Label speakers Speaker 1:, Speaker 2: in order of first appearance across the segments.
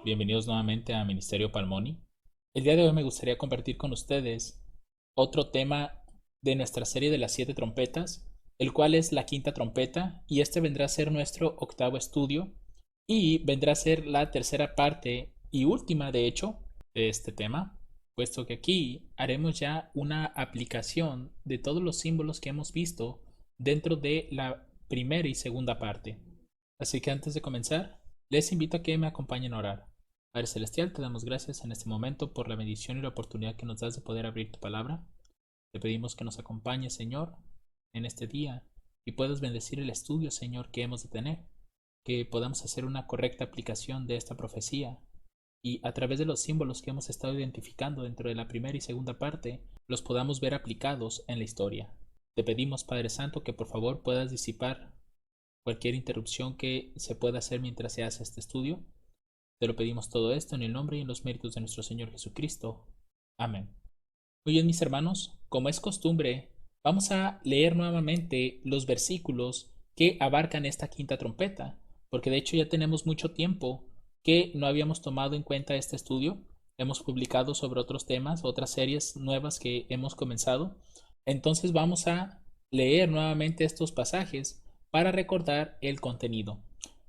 Speaker 1: Bienvenidos nuevamente a Ministerio Palmoni. El día de hoy me gustaría compartir con ustedes otro tema de nuestra serie de las 7 trompetas, el cual es la quinta trompeta, y este vendrá a ser nuestro octavo estudio y vendrá a ser la tercera parte y última, de hecho, de este tema, puesto que aquí haremos ya una aplicación de todos los símbolos que hemos visto dentro de la primera y segunda parte. Así que antes de comenzar, les invito a que me acompañen a orar. Padre Celestial, te damos gracias en este momento por la bendición y la oportunidad que nos das de poder abrir tu palabra. Te pedimos que nos acompañes, Señor, en este día y puedas bendecir el estudio, Señor, que hemos de tener, que podamos hacer una correcta aplicación de esta profecía y a través de los símbolos que hemos estado identificando dentro de la primera y segunda parte, los podamos ver aplicados en la historia. Te pedimos, Padre Santo, que por favor puedas disipar cualquier interrupción que se pueda hacer mientras se hace este estudio. Te lo pedimos todo esto en el nombre y en los méritos de nuestro Señor Jesucristo. Amén. Muy bien, mis hermanos, como es costumbre, vamos a leer nuevamente los versículos que abarcan esta quinta trompeta, porque de hecho ya tenemos mucho tiempo que no habíamos tomado en cuenta este estudio. Hemos publicado sobre otros temas, otras series nuevas que hemos comenzado. Entonces vamos a leer nuevamente estos pasajes para recordar el contenido.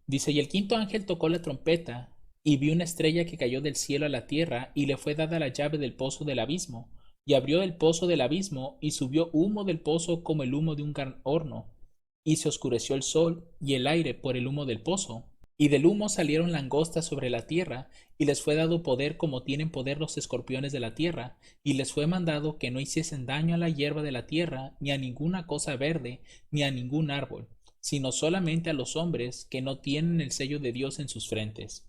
Speaker 1: Dice, y el quinto ángel tocó la trompeta, y vi una estrella que cayó del cielo a la tierra, y le fue dada la llave del pozo del abismo, y abrió el pozo del abismo, y subió humo del pozo como el humo de un gran horno, y se oscureció el sol y el aire por el humo del pozo. Y del humo salieron langostas sobre la tierra, y les fue dado poder como tienen poder los escorpiones de la tierra, y les fue mandado que no hiciesen daño a la hierba de la tierra, ni a ninguna cosa verde, ni a ningún árbol, sino solamente a los hombres que no tienen el sello de Dios en sus frentes.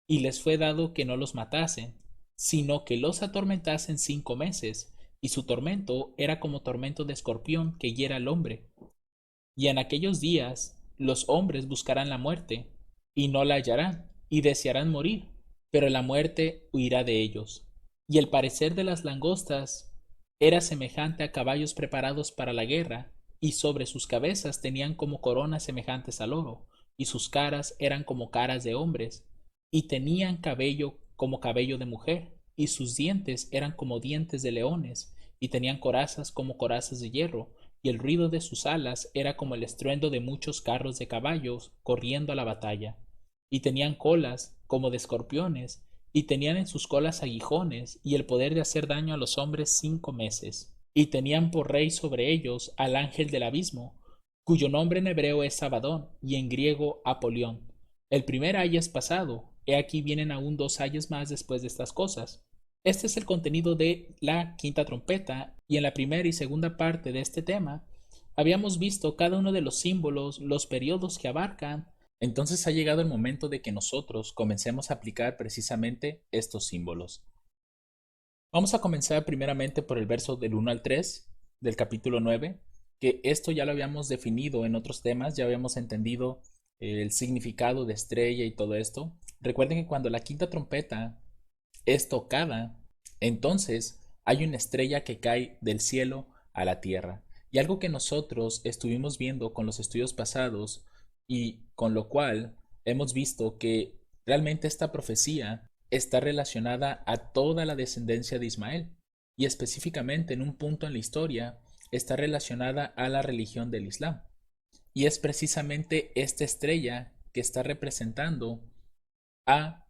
Speaker 1: Y les fue dado que no los matasen, sino que los atormentasen 5 meses, y su tormento era como tormento de escorpión que hiera al hombre. Y en aquellos días los hombres buscarán la muerte, y no la hallarán, y desearán morir, pero la muerte huirá de ellos. Y el parecer de las langostas era semejante a caballos preparados para la guerra, y sobre sus cabezas tenían como coronas semejantes al oro, y sus caras eran como caras de hombres, y tenían cabello como cabello de mujer, y sus dientes eran como dientes de leones, y tenían corazas como corazas de hierro, y el ruido de sus alas era como el estruendo de muchos carros de caballos corriendo a la batalla. Y tenían colas como de escorpiones, y tenían en sus colas aguijones, y el poder de hacer daño a los hombres 5 meses. Y tenían por rey sobre ellos al ángel del abismo, cuyo nombre en hebreo es Abadón, y en griego Apolión. El primer ayo es pasado, he aquí vienen aún 2 ayos más después de estas cosas. Este es el contenido de la quinta trompeta, y en la primera y segunda parte de este tema habíamos visto cada uno de los símbolos, los periodos que abarcan. Entonces ha llegado el momento de que nosotros comencemos a aplicar precisamente estos símbolos. Vamos a comenzar primeramente por el verso del 1 al 3 del capítulo 9, que esto ya lo habíamos definido en otros temas, ya habíamos entendido el significado de estrella y todo esto. Recuerden que cuando la quinta trompeta es tocada, entonces hay una estrella que cae del cielo a la tierra. Y algo que nosotros estuvimos viendo con los estudios pasados y con lo cual hemos visto que realmente esta profecía está relacionada a toda la descendencia de Ismael y específicamente en un punto en la historia está relacionada a la religión del Islam. Y es precisamente esta estrella que está representando a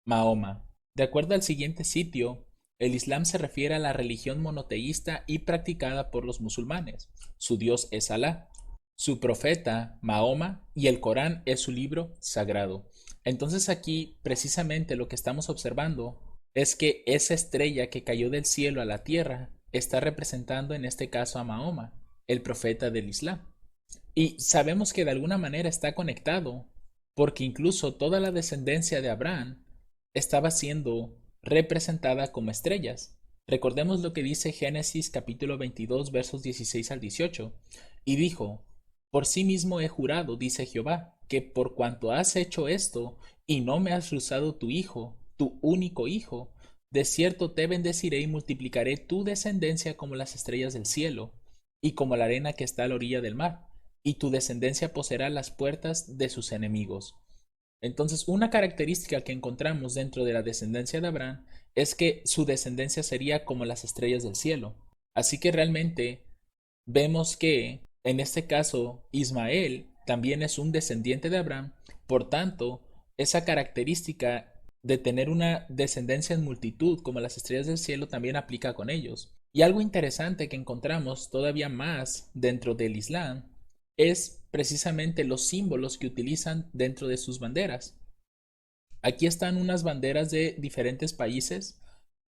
Speaker 1: Mahoma. De acuerdo al siguiente sitio, el Islam se refiere a la religión monoteísta y practicada por los musulmanes. Su Dios es Alá, su profeta Mahoma y el Corán es su libro sagrado. Entonces aquí precisamente lo que estamos observando es que esa estrella que cayó del cielo a la tierra está representando en este caso a Mahoma, el profeta del Islam. Y sabemos que de alguna manera está conectado, porque incluso toda la descendencia de Abraham estaba siendo representada como estrellas. Recordemos lo que dice Génesis capítulo 22 versos 16 al 18. Y dijo, por sí mismo he jurado, dice Jehová, que por cuanto has hecho esto y no me has rehusado tu hijo, tu único hijo, de cierto te bendeciré y multiplicaré tu descendencia como las estrellas del cielo y como la arena que está a la orilla del mar, y tu descendencia poseerá las puertas de sus enemigos. Entonces, una característica que encontramos dentro de la descendencia de Abraham es que su descendencia sería como las estrellas del cielo. Así que realmente vemos que, en este caso, Ismael también es un descendiente de Abraham, por tanto, esa característica de tener una descendencia en multitud como las estrellas del cielo también aplica con ellos. Y algo interesante que encontramos todavía más dentro del Islam es precisamente los símbolos que utilizan dentro de sus banderas. Aquí están unas banderas de diferentes países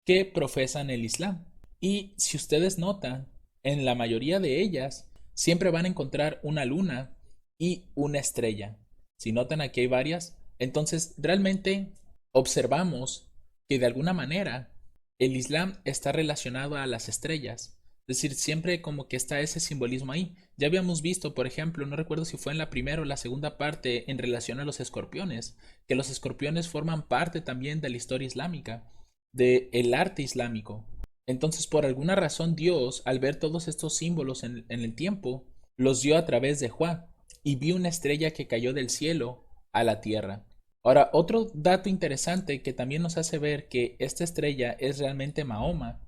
Speaker 1: que profesan el Islam. Y si ustedes notan, en la mayoría de ellas siempre van a encontrar una luna y una estrella. Si notan, aquí hay varias. Entonces, realmente observamos que de alguna manera el Islam está relacionado a las estrellas. Es decir, siempre como que está ese simbolismo ahí. Ya habíamos visto, por ejemplo, no recuerdo si fue en la primera o la segunda parte en relación a los escorpiones, que los escorpiones forman parte también de la historia islámica, del arte islámico. Entonces, por alguna razón, Dios, al ver todos estos símbolos en el tiempo, los dio a través de Juan y vio una estrella que cayó del cielo a la tierra. Ahora, otro dato interesante que también nos hace ver que esta estrella es realmente Mahoma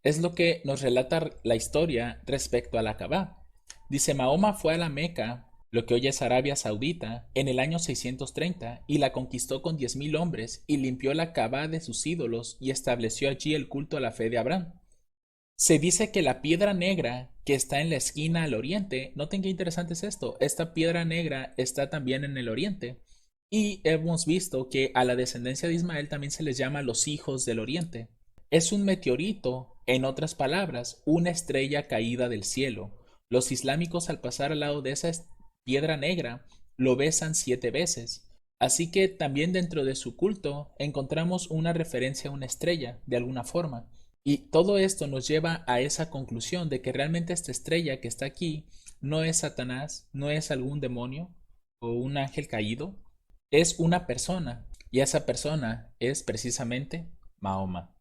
Speaker 1: es lo que nos relata la historia respecto a la Kaaba. Dice, Mahoma fue a la Meca, lo que hoy es Arabia Saudita, en el año 630 y la conquistó con 10.000 hombres y limpió la Kaaba de sus ídolos y estableció allí el culto a la fe de Abraham. Se dice que la piedra negra que está en la esquina al oriente, noten qué interesante es esto, esta piedra negra está también en el oriente. Y hemos visto que a la descendencia de Ismael también se les llama los hijos del oriente. Es un meteorito, en otras palabras, una estrella caída del cielo. Los islámicos al pasar al lado de esa piedra negra lo besan 7 veces. Así que también dentro de su culto encontramos una referencia a una estrella, de alguna forma. Y todo esto nos lleva a esa conclusión de que realmente esta estrella que está aquí no es Satanás, no es algún demonio o un ángel caído, es una persona. Y esa persona es precisamente Mahoma.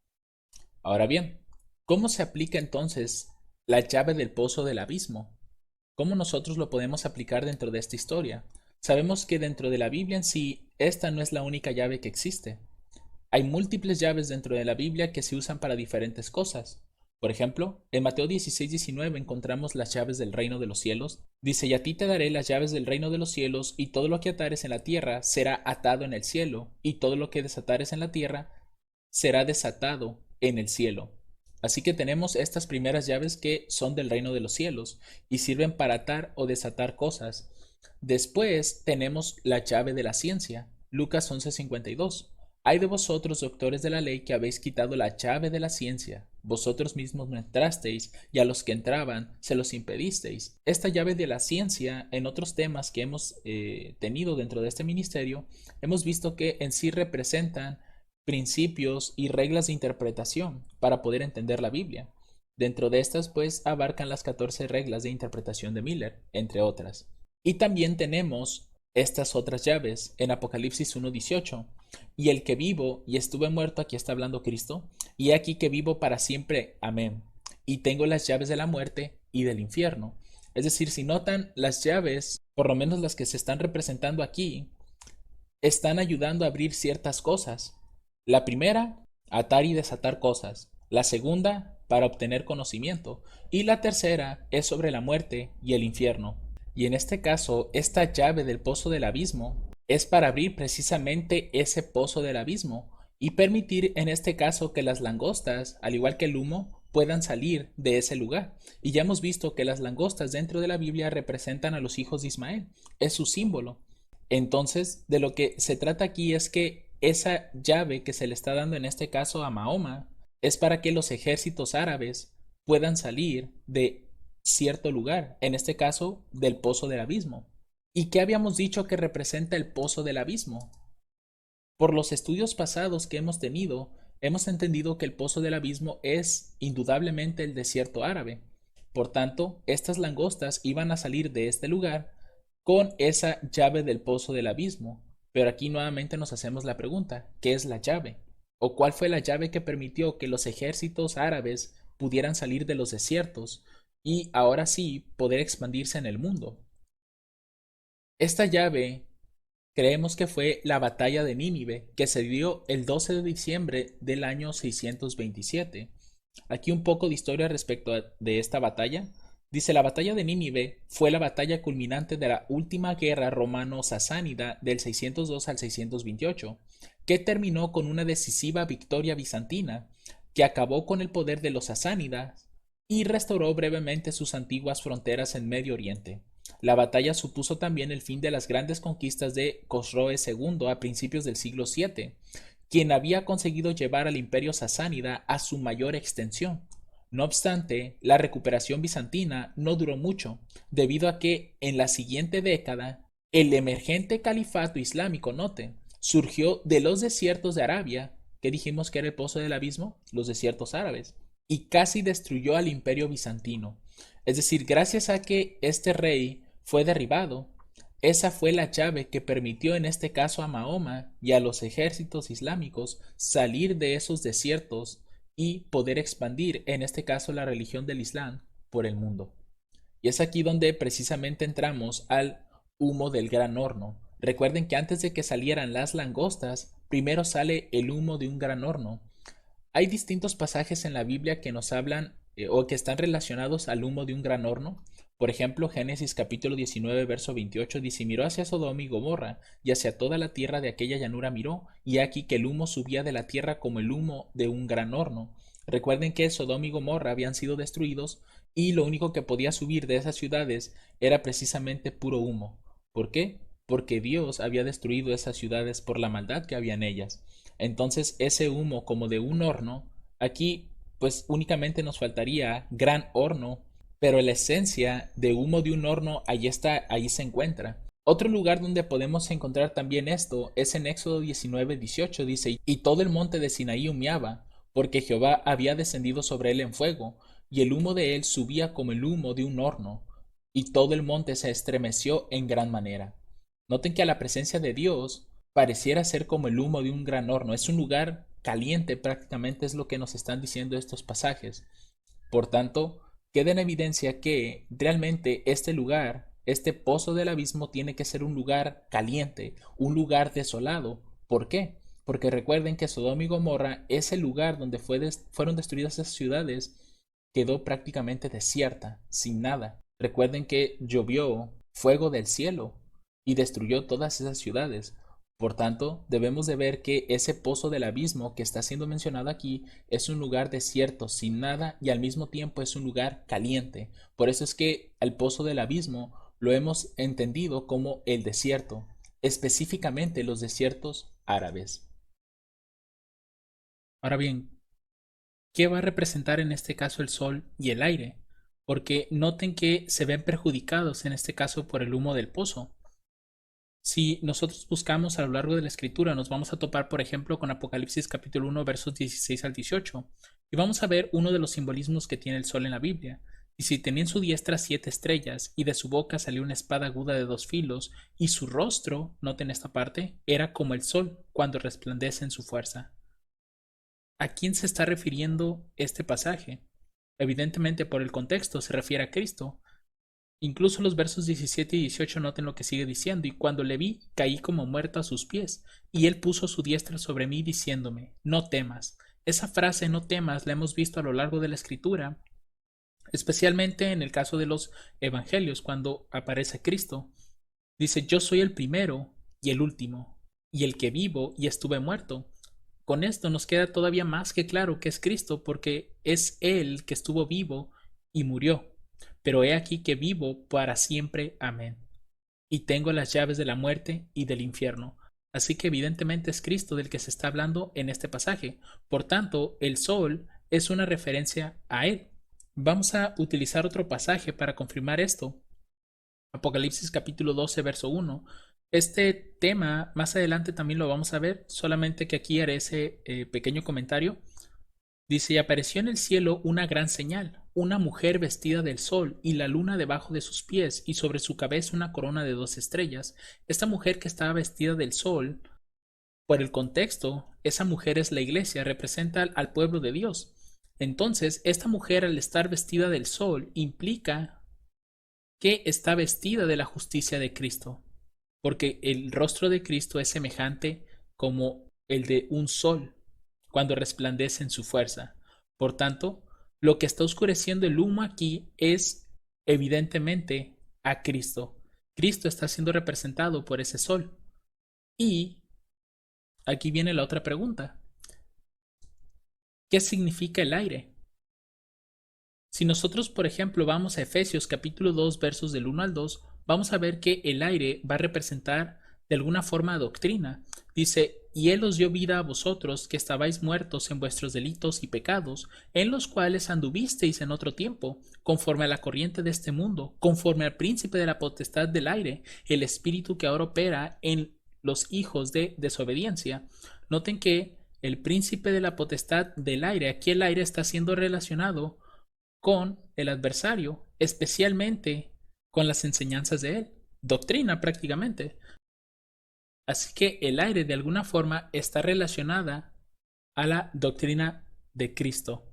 Speaker 1: Ahora bien, ¿cómo se aplica entonces la llave del pozo del abismo? ¿Cómo nosotros lo podemos aplicar dentro de esta historia? Sabemos que dentro de la Biblia en sí, esta no es la única llave que existe. Hay múltiples llaves dentro de la Biblia que se usan para diferentes cosas. Por ejemplo, en Mateo 16:19 encontramos las llaves del reino de los cielos. Dice, y a ti te daré las llaves del reino de los cielos, y todo lo que atares en la tierra será atado en el cielo, y todo lo que desatares en la tierra será desatado en el cielo. Así que tenemos estas primeras llaves que son del reino de los cielos y sirven para atar o desatar cosas. Después tenemos la llave de la ciencia, Lucas 11:52. Hay de vosotros, doctores de la ley, que habéis quitado la llave de la ciencia. Vosotros mismos no entrasteis, y a los que entraban se los impedisteis. Esta llave de la ciencia, en otros temas que hemos tenido dentro de este ministerio, hemos visto que en sí representan principios y reglas de interpretación para poder entender la Biblia. Dentro de estas, pues, abarcan las 14 reglas de interpretación de Miller, entre otras. Y también tenemos estas otras llaves en Apocalipsis 1:18. Y el que vivo y estuve muerto, aquí está hablando Cristo, y aquí que vivo para siempre, amén. Y tengo las llaves de la muerte y del infierno. Es decir, si notan, las llaves, por lo menos las que se están representando aquí, están ayudando a abrir ciertas cosas. La primera, atar y desatar cosas. La segunda, para obtener conocimiento. Y la tercera es sobre la muerte y el infierno. Y en este caso, esta llave del pozo del abismo es para abrir precisamente ese pozo del abismo y permitir en este caso que las langostas, al igual que el humo, puedan salir de ese lugar. Y ya hemos visto que las langostas dentro de la Biblia representan a los hijos de Ismael. Es su símbolo. Entonces, de lo que se trata aquí es que esa llave que se le está dando en este caso a Mahoma es para que los ejércitos árabes puedan salir de cierto lugar, en este caso del pozo del abismo. ¿Y qué habíamos dicho que representa el pozo del abismo? Por los estudios pasados que hemos tenido, hemos entendido que el pozo del abismo es indudablemente el desierto árabe. Por tanto, estas langostas iban a salir de este lugar con esa llave del pozo del abismo. Pero aquí nuevamente nos hacemos la pregunta, ¿qué es la llave? ¿O cuál fue la llave que permitió que los ejércitos árabes pudieran salir de los desiertos y ahora sí poder expandirse en el mundo? Esta llave Creemos que fue la batalla de Nínive, que se dio el 12 de diciembre del año 627. Aquí un poco de historia respecto de esta batalla. Dice, la batalla de Nínive fue la batalla culminante de la última guerra romano-sasánida del 602 al 628, que terminó con una decisiva victoria bizantina, que acabó con el poder de los sasánidas y restauró brevemente sus antiguas fronteras en Medio Oriente. La batalla supuso también el fin de las grandes conquistas de Cosroe II a principios del siglo VII, quien había conseguido llevar al imperio sasánida a su mayor extensión. No obstante, la recuperación bizantina no duró mucho, debido a que en la siguiente década el emergente califato islámico, note, surgió de los desiertos de Arabia, que dijimos que era el pozo del abismo, los desiertos árabes, y casi destruyó al imperio bizantino. Es decir, gracias a que este rey fue derribado, esa fue la llave que permitió en este caso a Mahoma y a los ejércitos islámicos salir de esos desiertos y poder expandir, en este caso, la religión del Islam por el mundo. Y es aquí donde precisamente entramos al humo del gran horno. Recuerden que antes de que salieran las langostas, primero sale el humo de un gran horno. Hay distintos pasajes en la Biblia que nos hablan o que están relacionados al humo de un gran horno. Por ejemplo, Génesis capítulo 19, verso 28 dice, miró hacia Sodoma y Gomorra, y hacia toda la tierra de aquella llanura miró, y aquí que el humo subía de la tierra como el humo de un gran horno. Recuerden que Sodoma y Gomorra habían sido destruidos, y lo único que podía subir de esas ciudades era precisamente puro humo. ¿Por qué? Porque Dios había destruido esas ciudades por la maldad que había en ellas. Entonces ese humo como de un horno, aquí pues únicamente nos faltaría gran horno, pero la esencia de humo de un horno ahí está, ahí se encuentra. Otro lugar donde podemos encontrar también esto es en Éxodo 19:18, dice, y todo el monte de Sinaí humeaba, porque Jehová había descendido sobre él en fuego, y el humo de él subía como el humo de un horno, y todo el monte se estremeció en gran manera. Noten que a la presencia de Dios pareciera ser como el humo de un gran horno. Es un lugar caliente prácticamente, es lo que nos están diciendo estos pasajes. Por tanto, queda en evidencia que realmente este lugar, este pozo del abismo, tiene que ser un lugar caliente, un lugar desolado. ¿Por qué? Porque recuerden que Sodoma y Gomorra, ese lugar donde fueron destruidas esas ciudades, quedó prácticamente desierta, sin nada. Recuerden que llovió fuego del cielo y destruyó todas esas ciudades. Por tanto, debemos de ver que ese pozo del abismo que está siendo mencionado aquí es un lugar desierto, sin nada, y al mismo tiempo es un lugar caliente. Por eso es que el pozo del abismo lo hemos entendido como el desierto, específicamente los desiertos árabes. Ahora bien, ¿qué va a representar en este caso el sol y el aire? Porque noten que se ven perjudicados en este caso por el humo del pozo. Si nosotros buscamos a lo largo de la escritura, nos vamos a topar, por ejemplo, con Apocalipsis capítulo 1, versos 16 al 18, y vamos a ver uno de los simbolismos que tiene el sol en la Biblia. Y si tenía en su diestra 7 estrellas, y de su boca salió una espada aguda de 2 filos, y su rostro, noten esta parte, era como el sol cuando resplandece en su fuerza. ¿A quién se está refiriendo este pasaje? Evidentemente, por el contexto, se refiere a Cristo. Incluso los versos 17 y 18 noten lo que sigue diciendo, y cuando le vi, caí como muerto a sus pies, y él puso su diestra sobre mí diciéndome, no temas. Esa frase, no temas, la hemos visto a lo largo de la escritura, especialmente en el caso de los evangelios, cuando aparece Cristo. Dice, yo soy el primero y el último, y el que vivo y estuve muerto. Con esto nos queda todavía más que claro que es Cristo, porque es Él que estuvo vivo y murió. Pero he aquí que vivo para siempre. Amén. Y tengo las llaves de la muerte y del infierno. Así que evidentemente es Cristo del que se está hablando en este pasaje. Por tanto, el sol es una referencia a Él. Vamos a utilizar otro pasaje para confirmar esto. Apocalipsis capítulo 12, verso 1. Este tema más adelante también lo vamos a ver, solamente que aquí haré ese pequeño comentario. Dice, y apareció en el cielo una gran señal, una mujer vestida del sol y la luna debajo de sus pies y sobre su cabeza una corona de 2 estrellas. Esta mujer que estaba vestida del sol, por el contexto, esa mujer es la iglesia, representa al pueblo de Dios. Entonces, esta mujer al estar vestida del sol implica que está vestida de la justicia de Cristo. porque el rostro de Cristo es semejante como el de un sol cuando resplandece en su fuerza. Por tanto, lo que está oscureciendo el humo aquí es evidentemente a Cristo. Cristo está siendo representado por ese sol. Y aquí viene la otra pregunta. ¿Qué significa el aire? Si nosotros, por ejemplo, vamos a Efesios capítulo 2, versos del 1 al 2, vamos a ver que el aire va a representar de alguna forma doctrina. Dice, y Él os dio vida a vosotros, que estabais muertos en vuestros delitos y pecados, en los cuales anduvisteis en otro tiempo, conforme a la corriente de este mundo, conforme al príncipe de la potestad del aire, el espíritu que ahora opera en los hijos de desobediencia. Noten que el príncipe de la potestad del aire, aquí el aire está siendo relacionado con el adversario, especialmente con las enseñanzas de él, doctrina prácticamente. Así que el aire de alguna forma está relacionada a la doctrina de Cristo.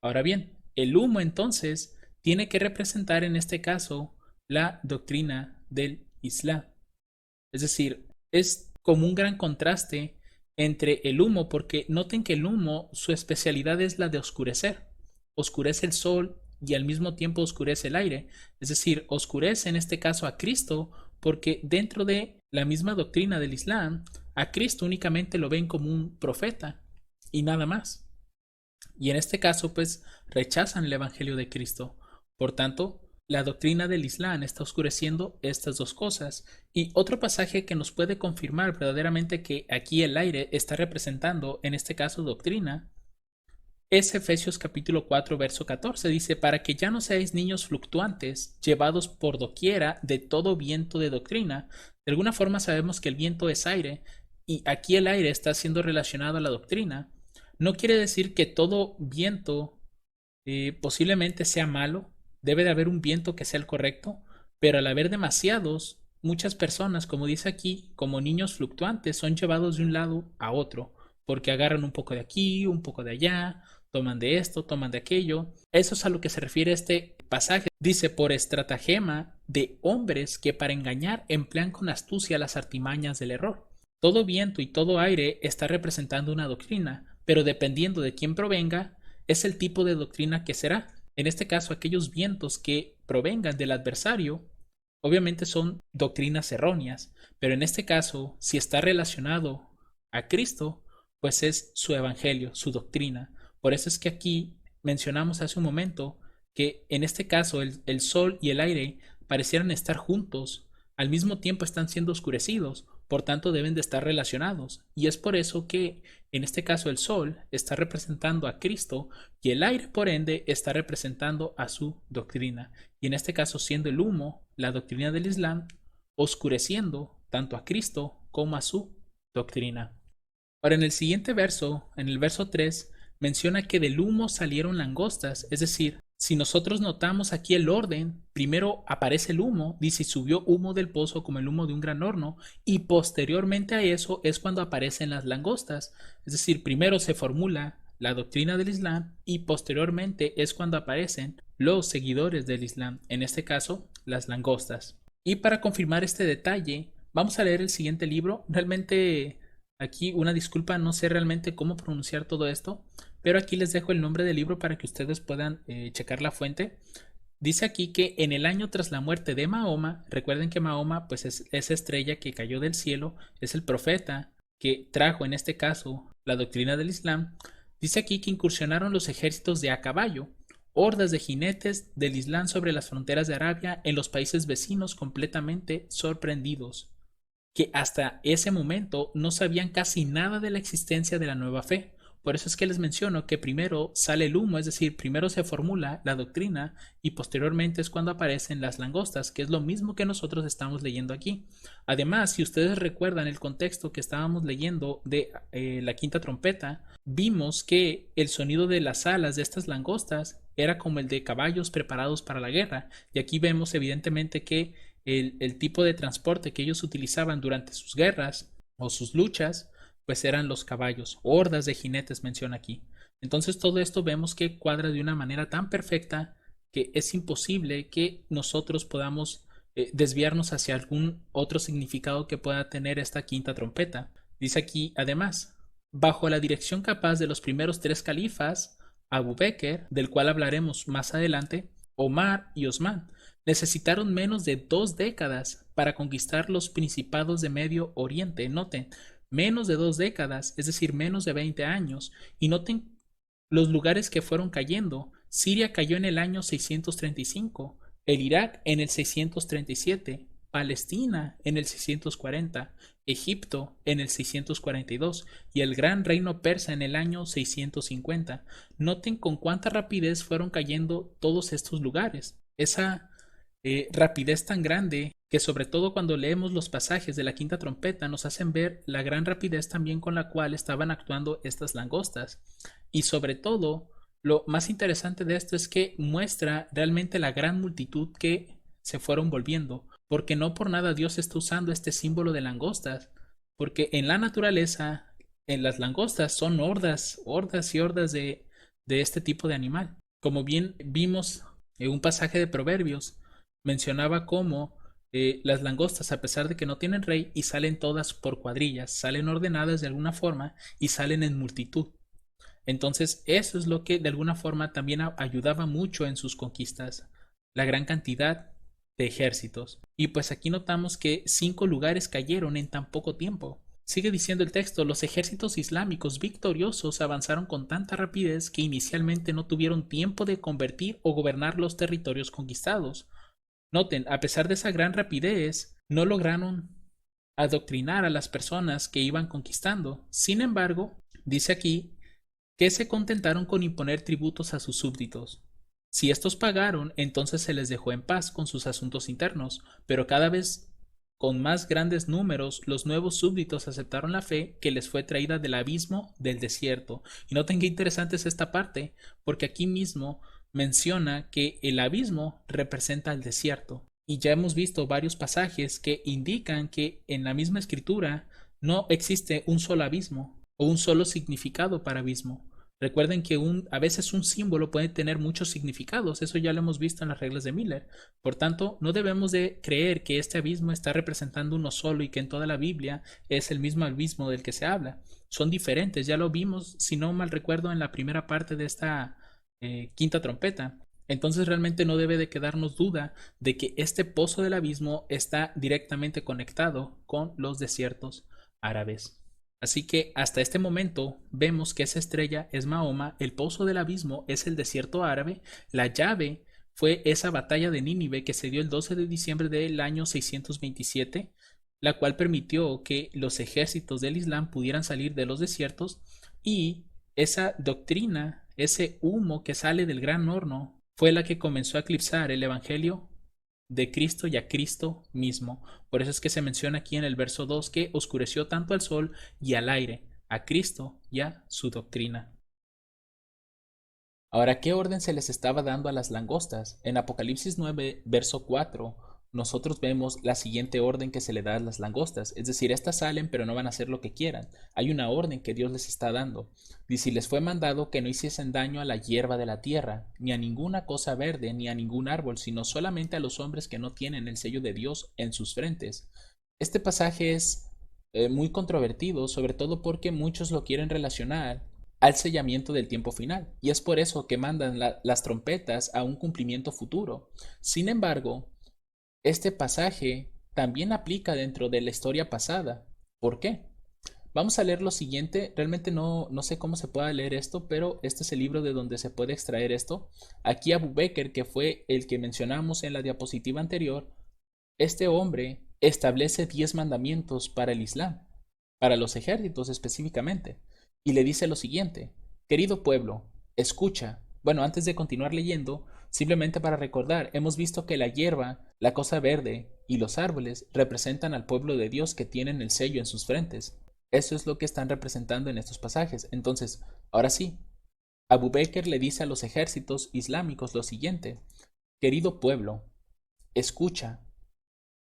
Speaker 1: Ahora bien, el humo entonces tiene que representar en este caso la doctrina del Islam. Es decir, es como un gran contraste entre el humo, porque noten que el humo, su especialidad es la de oscurecer. Oscurece el sol y al mismo tiempo oscurece el aire. Es decir, oscurece en este caso a Cristo, porque dentro de la misma doctrina del Islam, a Cristo únicamente lo ven como un profeta y nada más. Y en este caso, pues, rechazan el Evangelio de Cristo. Por tanto, la doctrina del Islam está oscureciendo estas dos cosas. Y otro pasaje que nos puede confirmar verdaderamente que aquí el aire está representando, en este caso, doctrina, es Efesios capítulo 4, verso 14. Dice, para que ya no seáis niños fluctuantes, llevados por doquiera de todo viento de doctrina. De alguna forma sabemos que el viento es aire, y aquí el aire está siendo relacionado a la doctrina. No quiere decir que todo viento posiblemente sea malo, debe de haber un viento que sea el correcto, pero al haber demasiados, muchas personas, como dice aquí, como niños fluctuantes, son llevados de un lado a otro, porque agarran un poco de aquí, un poco de allá, toman de esto, toman de aquello. Eso es a lo que se refiere este pasaje. Dice, por estratagema de hombres que para engañar emplean con astucia las artimañas del error. Todo viento y todo aire está representando una doctrina, pero dependiendo de quién provenga, es el tipo de doctrina que será. En este caso, aquellos vientos que provengan del adversario, obviamente son doctrinas erróneas, pero en este caso, si está relacionado a Cristo, pues es su evangelio, su doctrina. Por eso es que aquí mencionamos hace un momento que en este caso el sol y el aire parecieran estar juntos, al mismo tiempo están siendo oscurecidos, por tanto deben de estar relacionados. Y es por eso que en este caso el sol está representando a Cristo y el aire por ende está representando a su doctrina. Y en este caso siendo el humo la doctrina del Islam, oscureciendo tanto a Cristo como a su doctrina. Ahora en el siguiente verso, en el verso 3, menciona que del humo salieron langostas, es decir, si nosotros notamos aquí el orden, primero aparece el humo, dice subió humo del pozo como el humo de un gran horno, y posteriormente a eso es cuando aparecen las langostas, es decir, primero se formula la doctrina del Islam y posteriormente es cuando aparecen los seguidores del Islam, en este caso las langostas. Y para confirmar este detalle, vamos a leer el siguiente libro, realmente aquí una disculpa, no sé realmente cómo pronunciar todo esto, pero aquí les dejo el nombre del libro para que ustedes puedan checar la fuente. Dice aquí que en el año tras la muerte de Mahoma, recuerden que Mahoma pues es esa estrella que cayó del cielo, es el profeta que trajo en este caso la doctrina del Islam. Dice aquí que incursionaron los ejércitos de a caballo, hordas de jinetes del Islam sobre las fronteras de Arabia en los países vecinos completamente sorprendidos, que hasta ese momento no sabían casi nada de la existencia de la nueva fe. Por eso es que les menciono que primero sale el humo, es decir, primero se formula la doctrina y posteriormente es cuando aparecen las langostas, que es lo mismo que nosotros estamos leyendo aquí. Además, si ustedes recuerdan el contexto que estábamos leyendo de la quinta trompeta, vimos que el sonido de las alas de estas langostas era como el de caballos preparados para la guerra, y aquí vemos evidentemente que el tipo de transporte que ellos utilizaban durante sus guerras o sus luchas, pues eran los caballos, hordas de jinetes menciona aquí. Entonces todo esto vemos que cuadra de una manera tan perfecta que es imposible que nosotros podamos desviarnos hacia algún otro significado que pueda tener esta quinta trompeta. Dice aquí, además, bajo la dirección capaz de los primeros tres califas, Abu Bekr, del cual hablaremos más adelante, Omar y Osman, necesitaron menos de 2 décadas para conquistar los principados de Medio Oriente. Noten, menos de 2 décadas, es decir, menos de 20 años. Y noten los lugares que fueron cayendo. Siria cayó en el año 635, el Irak en el 637, Palestina en el 640, Egipto en el 642 y el gran reino persa en el año 650. Noten con cuánta rapidez fueron cayendo todos estos lugares. Esa rapidez tan grande que sobre todo cuando leemos los pasajes de la quinta trompeta nos hacen ver la gran rapidez también con la cual estaban actuando estas langostas. Y sobre todo, lo más interesante de esto es que muestra realmente la gran multitud que se fueron volviendo, porque no por nada Dios está usando este símbolo de langostas, porque en la naturaleza, en las langostas son hordas, hordas y hordas de este tipo de animal. Como bien vimos en un pasaje de Proverbios, mencionaba cómo las langostas, a pesar de que no tienen rey, y salen todas por cuadrillas, salen ordenadas de alguna forma y salen en multitud. Entonces, eso es lo que de alguna forma también ayudaba mucho en sus conquistas, la gran cantidad de ejércitos. Y pues aquí notamos que 5 lugares cayeron en tan poco tiempo. Sigue diciendo el texto, los ejércitos islámicos victoriosos avanzaron con tanta rapidez que inicialmente no tuvieron tiempo de convertir o gobernar los territorios conquistados. Noten, a pesar de esa gran rapidez, no lograron adoctrinar a las personas que iban conquistando. Sin embargo, dice aquí que se contentaron con imponer tributos a sus súbditos. Si estos pagaron, entonces se les dejó en paz con sus asuntos internos, pero cada vez con más grandes números, los nuevos súbditos aceptaron la fe que les fue traída del abismo del desierto. Y noten qué interesante es esta parte, porque aquí mismo menciona que el abismo representa el desierto. Y ya hemos visto varios pasajes que indican que en la misma escritura no existe un solo abismo o un solo significado para abismo. Recuerden que a veces un símbolo puede tener muchos significados, eso ya lo hemos visto en las reglas de Miller. Por tanto, no debemos de creer que este abismo está representando uno solo y que en toda la Biblia es el mismo abismo del que se habla. Son diferentes, ya lo vimos, si no mal recuerdo, en la primera parte de esta quinta trompeta. Entonces realmente no debe de quedarnos duda de que este pozo del abismo está directamente conectado con los desiertos árabes. Así que hasta este momento vemos que esa estrella es Mahoma, el pozo del abismo es el desierto árabe, la llave fue esa batalla de Nínive que se dio el 12 de diciembre del año 627, la cual permitió que los ejércitos del Islam pudieran salir de los desiertos, y esa doctrina, ese humo que sale del gran horno, fue la que comenzó a eclipsar el Evangelio de Cristo y a Cristo mismo. Por eso es que se menciona aquí en el verso 2 que oscureció tanto al sol y al aire, a Cristo y a su doctrina. Ahora, ¿qué orden se les estaba dando a las langostas? En Apocalipsis 9, verso 4, nosotros vemos la siguiente orden que se le da a las langostas. Es decir, estas salen pero no van a hacer lo que quieran. Hay una orden que Dios les está dando. Dice, y les fue mandado que no hiciesen daño a la hierba de la tierra, ni a ninguna cosa verde, ni a ningún árbol, sino solamente a los hombres que no tienen el sello de Dios en sus frentes. Este pasaje es muy controvertido, sobre todo porque muchos lo quieren relacionar al sellamiento del tiempo final, y es por eso que mandan las trompetas a un cumplimiento futuro. Sin embargo, este pasaje también aplica dentro de la historia pasada. ¿Por qué? Vamos a leer lo siguiente. Realmente no sé cómo se pueda leer esto, pero este es el libro de donde se puede extraer esto. Aquí Abu Bekr, que fue el que mencionamos en la diapositiva anterior, este hombre establece 10 mandamientos para el Islam, para los ejércitos específicamente, y le dice lo siguiente: querido pueblo, escucha. Bueno, antes de continuar leyendo, simplemente para recordar, hemos visto que la hierba, la cosa verde y los árboles representan al pueblo de Dios que tienen el sello en sus frentes. Eso es lo que están representando en estos pasajes. Entonces, ahora sí, Abu Bekr le dice a los ejércitos islámicos lo siguiente: querido pueblo, escucha,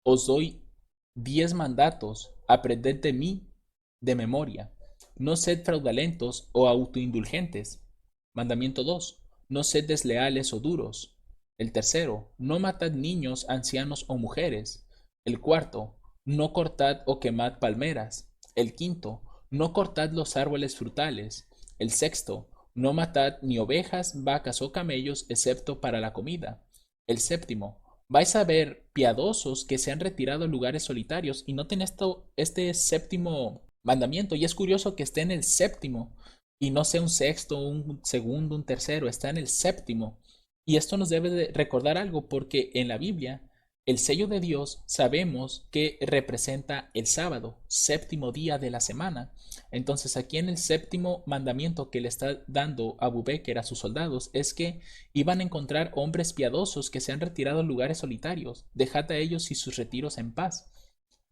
Speaker 1: os doy 10 mandatos, aprended de mí de memoria. No sed fraudulentos o autoindulgentes. Mandamiento 2. No sed desleales o duros. El tercero, no matad niños, ancianos o mujeres. El cuarto, no cortad o quemad palmeras. El quinto, no cortad los árboles frutales. El sexto, no matad ni ovejas, vacas o camellos, excepto para la comida. El séptimo, vais a ver piadosos que se han retirado a lugares solitarios y noten este séptimo mandamiento. Y es curioso que esté en el séptimo y no sea un sexto, un segundo, un tercero, está en el séptimo. Y esto nos debe de recordar algo porque en la Biblia el sello de Dios sabemos que representa el sábado, séptimo día de la semana. Entonces aquí en el séptimo mandamiento que le está dando Abu Bakr a sus soldados es que iban a encontrar hombres piadosos que se han retirado a lugares solitarios. Dejad a ellos y sus retiros en paz.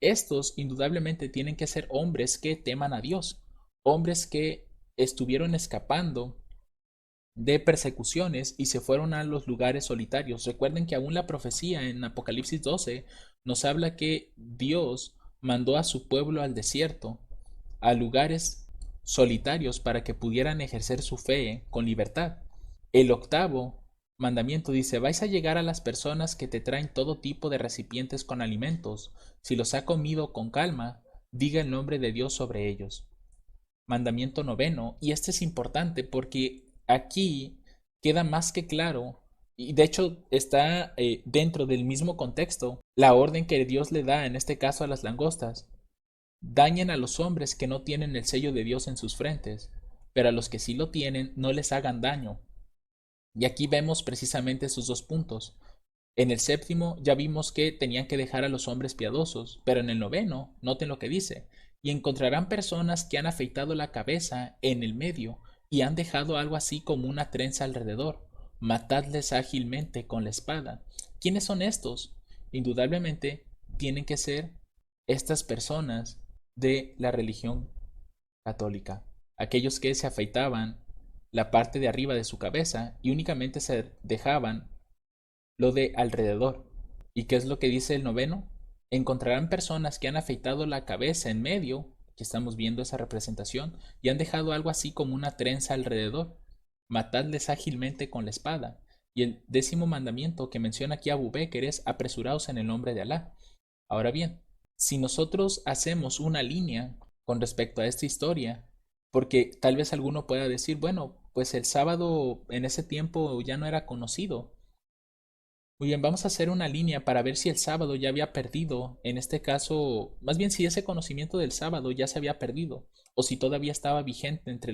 Speaker 1: Estos indudablemente tienen que ser hombres que teman a Dios, hombres que estuvieron escapando de persecuciones y se fueron a los lugares solitarios. Recuerden que aún la profecía en Apocalipsis 12 nos habla que Dios mandó a su pueblo al desierto, a lugares solitarios para que pudieran ejercer su fe con libertad. El octavo mandamiento dice, vais a llegar a las personas que te traen todo tipo de recipientes con alimentos. Si los ha comido con calma, diga el nombre de Dios sobre ellos. Mandamiento noveno, y este es importante porque aquí queda más que claro, y de hecho está dentro del mismo contexto, la orden que Dios le da en este caso a las langostas. Dañen a los hombres que no tienen el sello de Dios en sus frentes, pero a los que sí lo tienen no les hagan daño. Y aquí vemos precisamente esos dos puntos. En el séptimo ya vimos que tenían que dejar a los hombres piadosos, pero en el noveno, noten lo que dice, y encontrarán personas que han afeitado la cabeza en el medio y han dejado algo así como una trenza alrededor. Matadles ágilmente con la espada. ¿Quiénes son estos? Indudablemente tienen que ser estas personas de la religión católica, aquellos que se afeitaban la parte de arriba de su cabeza y únicamente se dejaban lo de alrededor. ¿Y qué es lo que dice el noveno? Encontrarán personas que han afeitado la cabeza en medio, que estamos viendo esa representación, y han dejado algo así como una trenza alrededor. Matadles ágilmente con la espada. Y el décimo mandamiento que menciona aquí Abu Bakr es apresuraos en el nombre de Alá. Ahora bien, si nosotros hacemos una línea con respecto a esta historia, porque tal vez alguno pueda decir, bueno, pues el sábado en ese tiempo ya no era conocido. Muy bien, vamos a hacer una línea para ver si el sábado ya había perdido, en este caso, más bien si ese conocimiento del sábado ya se había perdido, o si todavía estaba vigente entre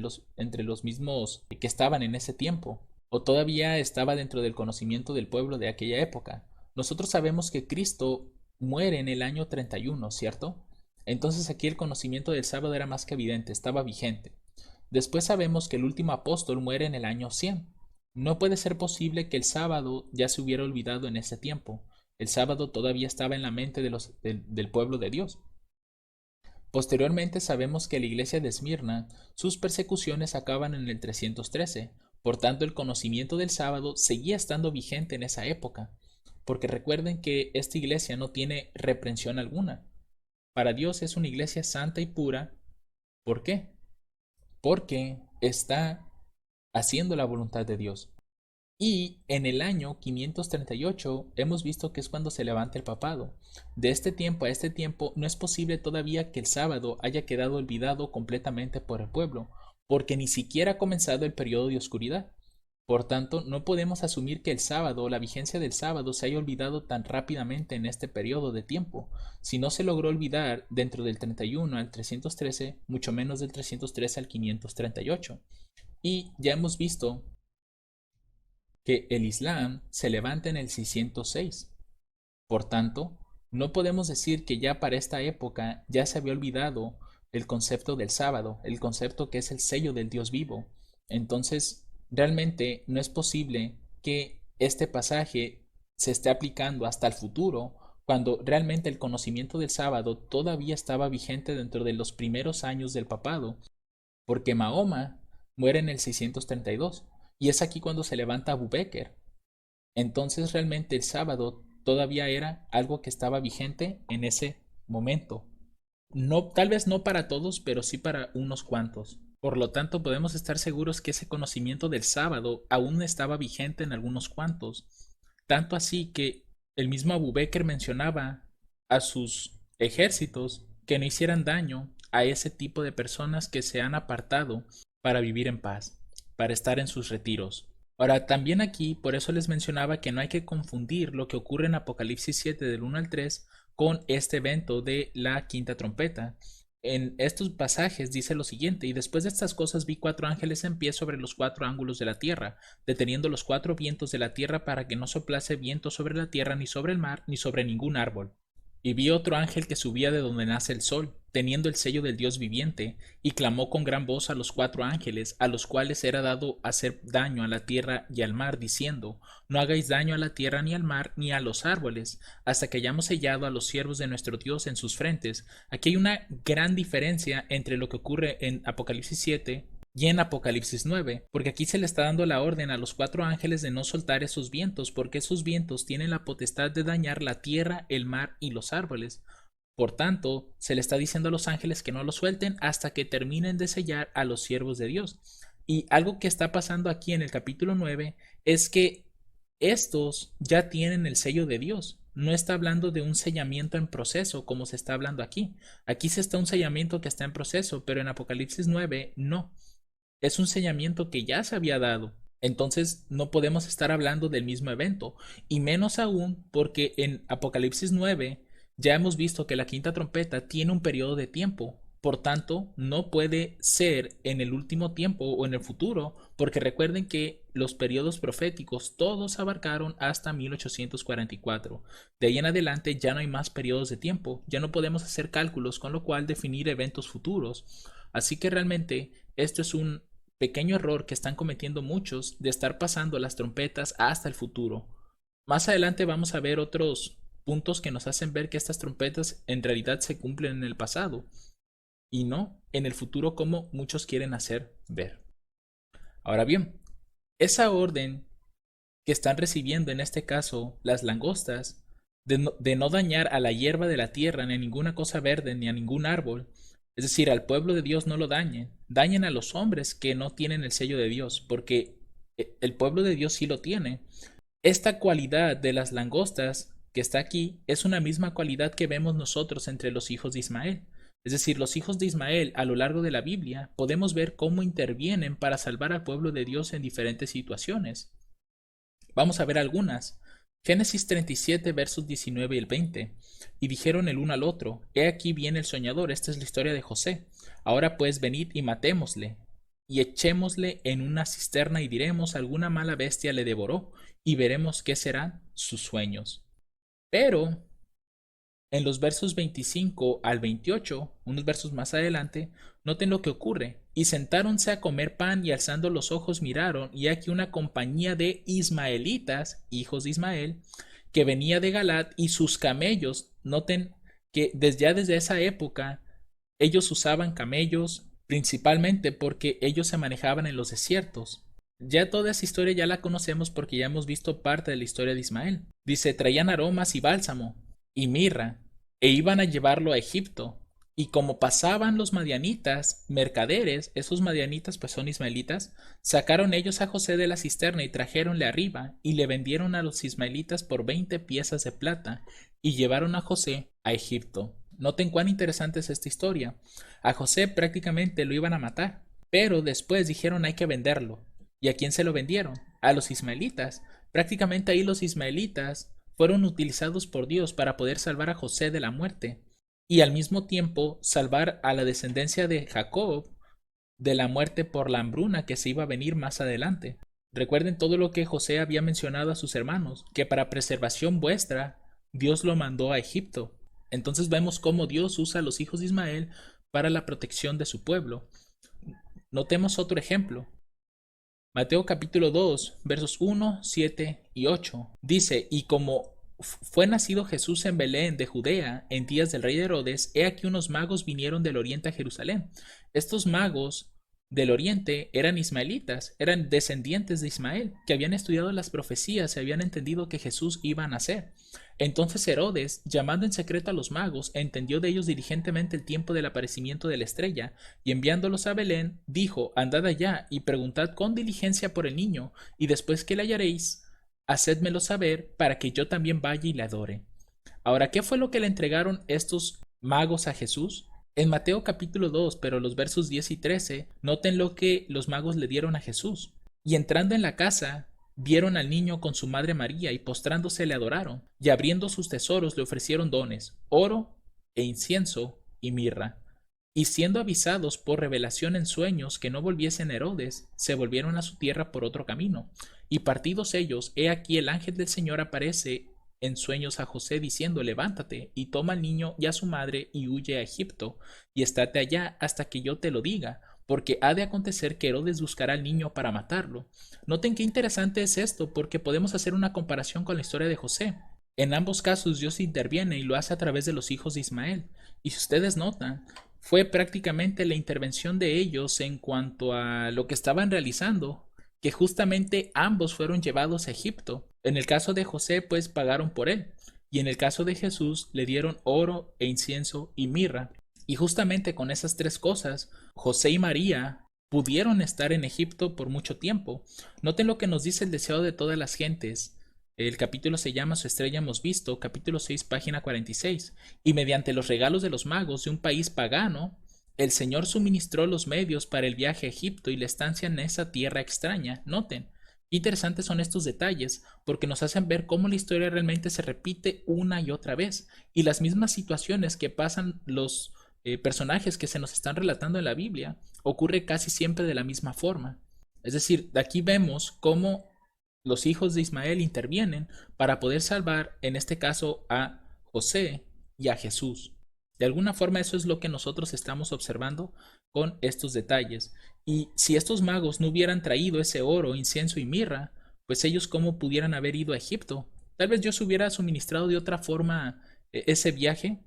Speaker 1: los mismos que estaban en ese tiempo, o todavía estaba dentro del conocimiento del pueblo de aquella época. Nosotros sabemos que Cristo muere en el año 31, ¿cierto? Entonces aquí el conocimiento del sábado era más que evidente, estaba vigente. Después sabemos que el último apóstol muere en el año 100. No puede ser posible que el sábado ya se hubiera olvidado en ese tiempo. El sábado todavía estaba en la mente del pueblo de Dios. Posteriormente sabemos que la iglesia de Esmirna, sus persecuciones acaban en el 313. Por tanto, el conocimiento del sábado seguía estando vigente en esa época. Porque recuerden que esta iglesia no tiene reprensión alguna. Para Dios es una iglesia santa y pura. ¿Por qué? Porque está haciendo la voluntad de Dios. Y en el año 538 hemos visto que es cuando se levanta el papado. De este tiempo a este tiempo no es posible todavía que el sábado haya quedado olvidado completamente por el pueblo, porque ni siquiera ha comenzado el periodo de oscuridad. Por tanto, no podemos asumir que el sábado, la vigencia del sábado, se haya olvidado tan rápidamente en este periodo de tiempo. Si no se logró olvidar dentro del 31 al 313, mucho menos del 313 al 538. Y ya hemos visto que el Islam se levanta en el 606. Por tanto, no podemos decir que ya para esta época ya se había olvidado el concepto del sábado, el concepto que es el sello del Dios vivo. Entonces, realmente no es posible que este pasaje se esté aplicando hasta el futuro, cuando realmente el conocimiento del sábado todavía estaba vigente dentro de los primeros años del papado, porque Mahoma muere en el 632 y es aquí cuando se levanta Abu Bakr. Entonces realmente el sábado todavía era algo que estaba vigente en ese momento. No, tal vez no para todos, pero sí para unos cuantos. Por lo tanto, podemos estar seguros que ese conocimiento del sábado aún estaba vigente en algunos cuantos. tanto así que el mismo Abu Bakr mencionaba a sus ejércitos que no hicieran daño a ese tipo de personas que se han apartado para vivir en paz, para estar en sus retiros. Ahora, también aquí, por eso les mencionaba que no hay que confundir lo que ocurre en Apocalipsis 7 del 1 al 3 con este evento de la quinta trompeta. En estos pasajes dice lo siguiente: y después de estas cosas vi 4 ángeles en pie sobre los 4 ángulos de la tierra, deteniendo los 4 vientos de la tierra para que no soplase viento sobre la tierra, ni sobre el mar, ni sobre ningún árbol. Y vi otro ángel que subía de donde nace el sol, teniendo el sello del Dios viviente, y clamó con gran voz a los 4 ángeles, a los cuales era dado hacer daño a la tierra y al mar, diciendo: no hagáis daño a la tierra ni al mar ni a los árboles, hasta que hayamos sellado a los siervos de nuestro Dios en sus frentes. Aquí hay una gran diferencia entre lo que ocurre en Apocalipsis 7 y en Apocalipsis 9, porque aquí se le está dando la orden a los 4 ángeles de no soltar esos vientos, porque esos vientos tienen la potestad de dañar la tierra, el mar y los árboles. Por tanto, se le está diciendo a los ángeles que no lo suelten hasta que terminen de sellar a los siervos de Dios. Y algo que está pasando aquí en el capítulo 9 es que estos ya tienen el sello de Dios. No está hablando de un sellamiento en proceso como se está hablando aquí. Aquí se está un sellamiento que está en proceso, pero en Apocalipsis 9 no. Es un sellamiento que ya se había dado. Entonces no podemos estar hablando del mismo evento, y menos aún porque en Apocalipsis 9 ya hemos visto que la quinta trompeta tiene un periodo de tiempo. Por tanto, no puede ser en el último tiempo o en el futuro, porque recuerden que los periodos proféticos todos abarcaron hasta 1844. De ahí en adelante ya no hay más periodos de tiempo, ya no podemos hacer cálculos, con lo cual definir eventos futuros. Así que realmente esto es un pequeño error que están cometiendo muchos, de estar pasando las trompetas hasta el futuro. Más adelante vamos a ver otros puntos que nos hacen ver que estas trompetas en realidad se cumplen en el pasado y no en el futuro como muchos quieren hacer ver. Ahora bien, esa orden que están recibiendo en este caso las langostas de no dañar a la hierba de la tierra, ni a ninguna cosa verde, ni a ningún árbol, es decir, al pueblo de Dios no lo dañen, dañen a los hombres que no tienen el sello de Dios, porque el pueblo de Dios sí lo tiene. Esta cualidad de las langostas que está aquí es una misma cualidad que vemos nosotros entre los hijos de Ismael. Es decir, los hijos de Ismael a lo largo de la Biblia podemos ver cómo intervienen para salvar al pueblo de Dios en diferentes situaciones. Vamos a ver algunas. Génesis 37, versos 19 y el 20. Y dijeron el uno al otro: he aquí viene el soñador. Esta es la historia de José. Ahora pues venid y matémosle, y echémosle en una cisterna, y diremos: alguna mala bestia le devoró, y veremos qué serán sus sueños. Pero en los versos 25 al 28, unos versos más adelante, noten lo que ocurre. Y sentáronse a comer pan, y alzando los ojos miraron, y aquí una compañía de ismaelitas, hijos de Ismael, que venía de Galat, y sus camellos. Noten que desde esa época ellos usaban camellos principalmente porque ellos se manejaban en los desiertos. Ya toda esa historia ya la conocemos porque ya hemos visto parte de la historia de Ismael. Dice: traían aromas y bálsamo y mirra, e iban a llevarlo a Egipto. Y como pasaban los madianitas, mercaderes, esos madianitas pues son ismaelitas, sacaron ellos a José de la cisterna y trajéronle arriba, y le vendieron a los ismaelitas por 20 piezas de plata, y llevaron a José a Egipto. Noten cuán interesante es esta historia. A José prácticamente lo iban a matar, pero después dijeron: hay que venderlo. ¿Y a quién se lo vendieron? A los ismaelitas. Prácticamente ahí los ismaelitas fueron utilizados por Dios para poder salvar a José de la muerte y al mismo tiempo salvar a la descendencia de Jacob de la muerte por la hambruna que se iba a venir más adelante. Recuerden todo lo que José había mencionado a sus hermanos, que para preservación vuestra Dios lo mandó a Egipto. Entonces vemos cómo Dios usa a los hijos de Ismael para la protección de su pueblo. Notemos otro ejemplo. Mateo capítulo 2, versos 1, 7 y 8. Dice: y como fue nacido Jesús en Belén de Judea en días del rey Herodes, he aquí unos magos vinieron del oriente a Jerusalén. Estos magos del oriente eran ismaelitas, eran descendientes de Ismael, que habían estudiado las profecías y habían entendido que Jesús iba a nacer. Entonces Herodes, llamando en secreto a los magos, entendió de ellos diligentemente el tiempo del aparecimiento de la estrella, y enviándolos a Belén, dijo: andad allá y preguntad con diligencia por el niño, y después que le hallaréis, hacédmelo saber para que yo también vaya y le adore. Ahora, ¿qué fue lo que le entregaron estos magos a Jesús? En Mateo capítulo 2, pero los versos 10 y 13, noten lo que los magos le dieron a Jesús. Y entrando en la casa, vieron al niño con su madre María y postrándose le adoraron, y abriendo sus tesoros le ofrecieron dones, oro e incienso y mirra. Y siendo avisados por revelación en sueños que no volviesen a Herodes, se volvieron a su tierra por otro camino. Y partidos ellos, he aquí el ángel del Señor aparece en sueños a José diciendo, levántate y toma al niño y a su madre y huye a Egipto, y estate allá hasta que yo te lo diga, porque ha de acontecer que Herodes buscará al niño para matarlo. Noten qué interesante es esto, porque podemos hacer una comparación con la historia de José. En ambos casos Dios interviene y lo hace a través de los hijos de Ismael. Y si ustedes notan, fue prácticamente la intervención de ellos en cuanto a lo que estaban realizando, que justamente ambos fueron llevados a Egipto. En el caso de José, pues pagaron por él, y en el caso de Jesús le dieron oro e incienso y mirra. Y justamente con esas tres cosas, José y María pudieron estar en Egipto por mucho tiempo. Noten lo que nos dice el deseo de todas las gentes. El capítulo se llama Su estrella hemos visto, capítulo 6, página 46. Y mediante los regalos de los magos de un país pagano, el Señor suministró los medios para el viaje a Egipto y la estancia en esa tierra extraña. Noten, qué interesantes son estos detalles, porque nos hacen ver cómo la historia realmente se repite una y otra vez, y las mismas situaciones que pasan los personajes que se nos están relatando en la Biblia ocurre casi siempre de la misma forma. Es decir, de aquí vemos cómo los hijos de Ismael intervienen para poder salvar, en este caso, a José y a Jesús. De alguna forma eso es lo que nosotros estamos observando con estos detalles. Y si estos magos no hubieran traído ese oro, incienso y mirra, pues ellos cómo pudieran haber ido a Egipto. Tal vez Dios hubiera suministrado de otra forma ese viaje,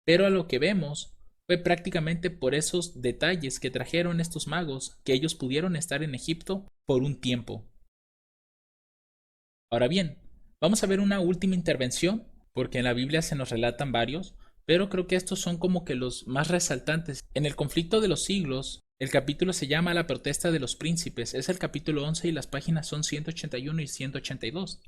Speaker 1: pero a lo que vemos fue prácticamente por esos detalles que trajeron estos magos que ellos pudieron estar en Egipto por un tiempo. Ahora bien, vamos a ver una última intervención, porque en la Biblia se nos relatan varios, pero creo que estos son como que los más resaltantes. En el conflicto de los siglos, el capítulo se llama La protesta de los príncipes, es el capítulo 11 y las páginas son 181 y 182.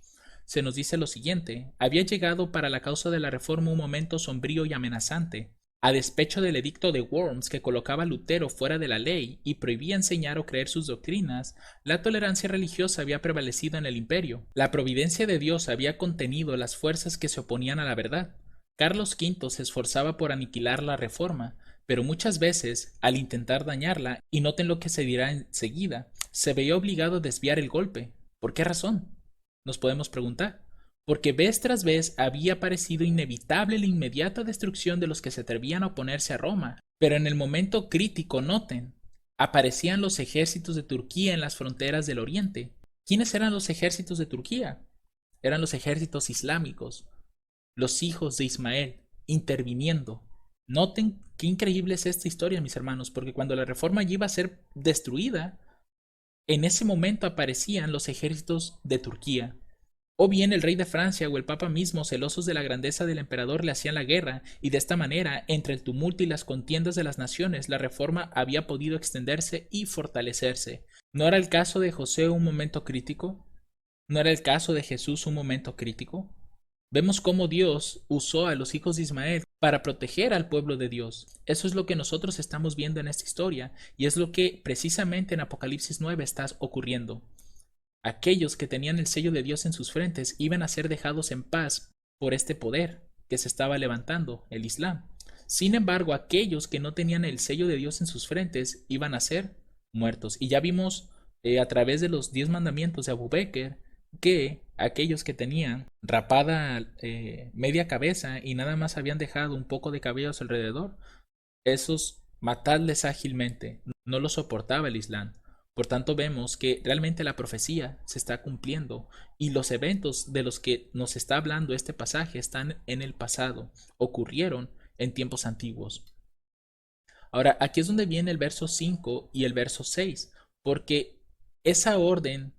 Speaker 1: Se nos dice lo siguiente: había llegado para la causa de la reforma un momento sombrío y amenazante. A despecho del edicto de Worms que colocaba a Lutero fuera de la ley y prohibía enseñar o creer sus doctrinas, la tolerancia religiosa había prevalecido en el imperio. La providencia de Dios había contenido las fuerzas que se oponían a la verdad. Carlos V se esforzaba por aniquilar la reforma, pero muchas veces, al intentar dañarla, y noten lo que se dirá enseguida, se veía obligado a desviar el golpe. ¿Por qué razón? Nos podemos preguntar. Porque vez tras vez había parecido inevitable la inmediata destrucción de los que se atrevían a oponerse a Roma. Pero en el momento crítico, noten, aparecían los ejércitos de Turquía en las fronteras del Oriente. ¿Quiénes eran los ejércitos de Turquía? Eran los ejércitos islámicos, los hijos de Ismael, interviniendo. Noten qué increíble es esta historia, mis hermanos, porque cuando la reforma ya iba a ser destruida, en ese momento aparecían los ejércitos de Turquía. O bien el rey de Francia o el papa mismo, celosos de la grandeza del emperador, le hacían la guerra, y de esta manera, entre el tumulto y las contiendas de las naciones, la reforma había podido extenderse y fortalecerse. ¿No era el caso de José un momento crítico? ¿No era el caso de Jesús un momento crítico? Vemos cómo Dios usó a los hijos de Ismael para proteger al pueblo de Dios. Eso es lo que nosotros estamos viendo en esta historia, y es lo que precisamente en Apocalipsis 9 está ocurriendo. Aquellos que tenían el sello de Dios en sus frentes iban a ser dejados en paz por este poder que se estaba levantando, el Islam. Sin embargo, aquellos que no tenían el sello de Dios en sus frentes iban a ser muertos. Y ya vimos a través de los 10 mandamientos de Abu Bakr que aquellos que tenían rapada media cabeza y nada más habían dejado un poco de cabello a su alrededor, esos matadles ágilmente. No lo soportaba el Islam. Por tanto, vemos que realmente la profecía se está cumpliendo y los eventos de los que nos está hablando este pasaje están en el pasado, ocurrieron en tiempos antiguos. Ahora, aquí es donde viene el verso 5 y el verso 6, porque esa orden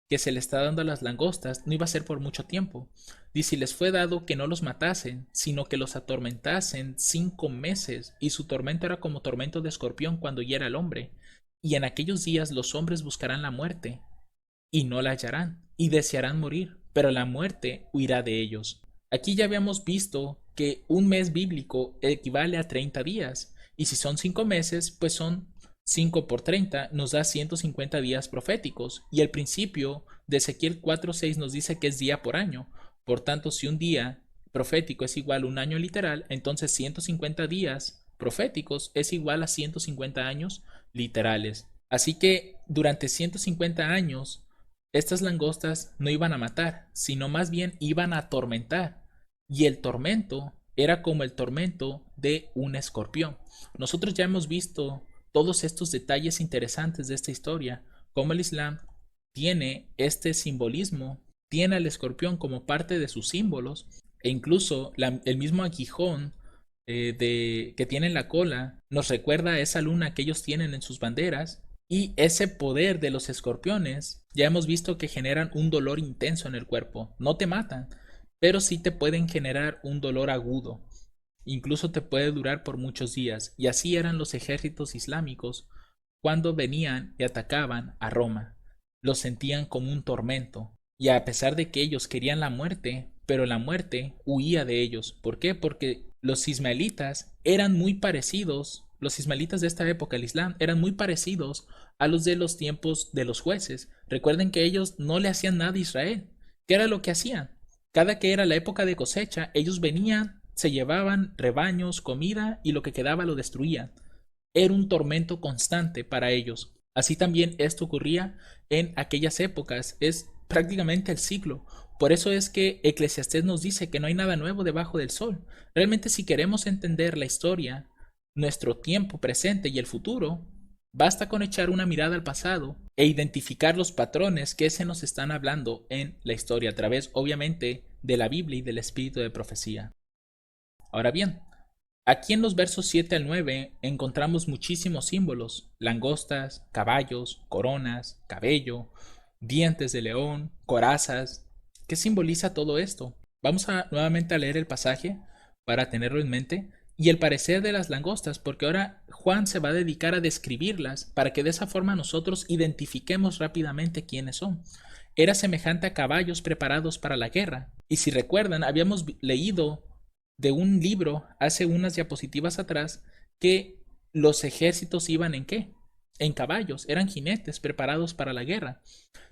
Speaker 1: que se le está dando a las langostas no iba a ser por mucho tiempo. Dice, les fue dado que no los matasen, sino que los atormentasen 5 meses, y su tormento era como tormento de escorpión cuando hiera al hombre. Y en aquellos días los hombres buscarán la muerte, y no la hallarán, y desearán morir, pero la muerte huirá de ellos. Aquí ya habíamos visto que un mes bíblico equivale a 30 días, y si son 5 meses, pues son 5 por 30, nos da 150 días proféticos, y el principio de Ezequiel 4:6 nos dice que es día por año. Por tanto, si un día profético es igual a un año literal, entonces 150 días proféticos es igual a 150 años literales. Así que durante 150 años, estas langostas no iban a matar, sino más bien iban a atormentar. Y el tormento era como el tormento de un escorpión. Nosotros ya hemos visto todos estos detalles interesantes de esta historia, como el Islam tiene este simbolismo, tiene al escorpión como parte de sus símbolos, e incluso el mismo aguijón que tiene en la cola nos recuerda a esa luna que ellos tienen en sus banderas, y ese poder de los escorpiones ya hemos visto que generan un dolor intenso en el cuerpo. No te matan, pero sí te pueden generar un dolor agudo. Incluso te puede durar por muchos días. Y así eran los ejércitos islámicos cuando venían y atacaban a Roma. Lo sentían como un tormento. Y a pesar de que ellos querían la muerte, pero la muerte huía de ellos. ¿Por qué? Porque los ismaelitas eran muy parecidos, los ismaelitas de esta época, el Islam, eran muy parecidos a los de los tiempos de los jueces. Recuerden que ellos no le hacían nada a Israel. ¿Qué era lo que hacían? Cada que era la época de cosecha, ellos venían, se llevaban rebaños, comida y lo que quedaba lo destruían. Era un tormento constante para ellos. Así también esto ocurría en aquellas épocas. Es prácticamente el ciclo. Por eso es que Eclesiastés nos dice que no hay nada nuevo debajo del sol. Realmente, si queremos entender la historia, nuestro tiempo presente y el futuro, basta con echar una mirada al pasado e identificar los patrones que se nos están hablando en la historia a través, obviamente, de la Biblia y del espíritu de profecía. Ahora bien, aquí en los versos 7 al 9 encontramos muchísimos símbolos: langostas, caballos, coronas, cabello, dientes de león, corazas. ¿Qué simboliza todo esto? Vamos nuevamente a leer el pasaje para tenerlo en mente y el parecer de las langostas, porque ahora Juan se va a dedicar a describirlas para que de esa forma nosotros identifiquemos rápidamente quiénes son. Era semejante a caballos preparados para la guerra. Y si recuerdan, habíamos leído de un libro hace unas diapositivas atrás que los ejércitos iban ¿en qué? En caballos, eran jinetes preparados para la guerra.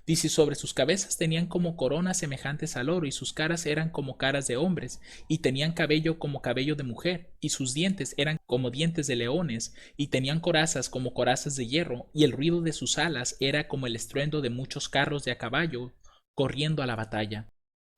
Speaker 1: Dice: sobre sus cabezas tenían como coronas semejantes al oro, y sus caras eran como caras de hombres, y tenían cabello como cabello de mujer, y sus dientes eran como dientes de leones, y tenían corazas como corazas de hierro, y el ruido de sus alas era como el estruendo de muchos carros de a caballo corriendo a la batalla.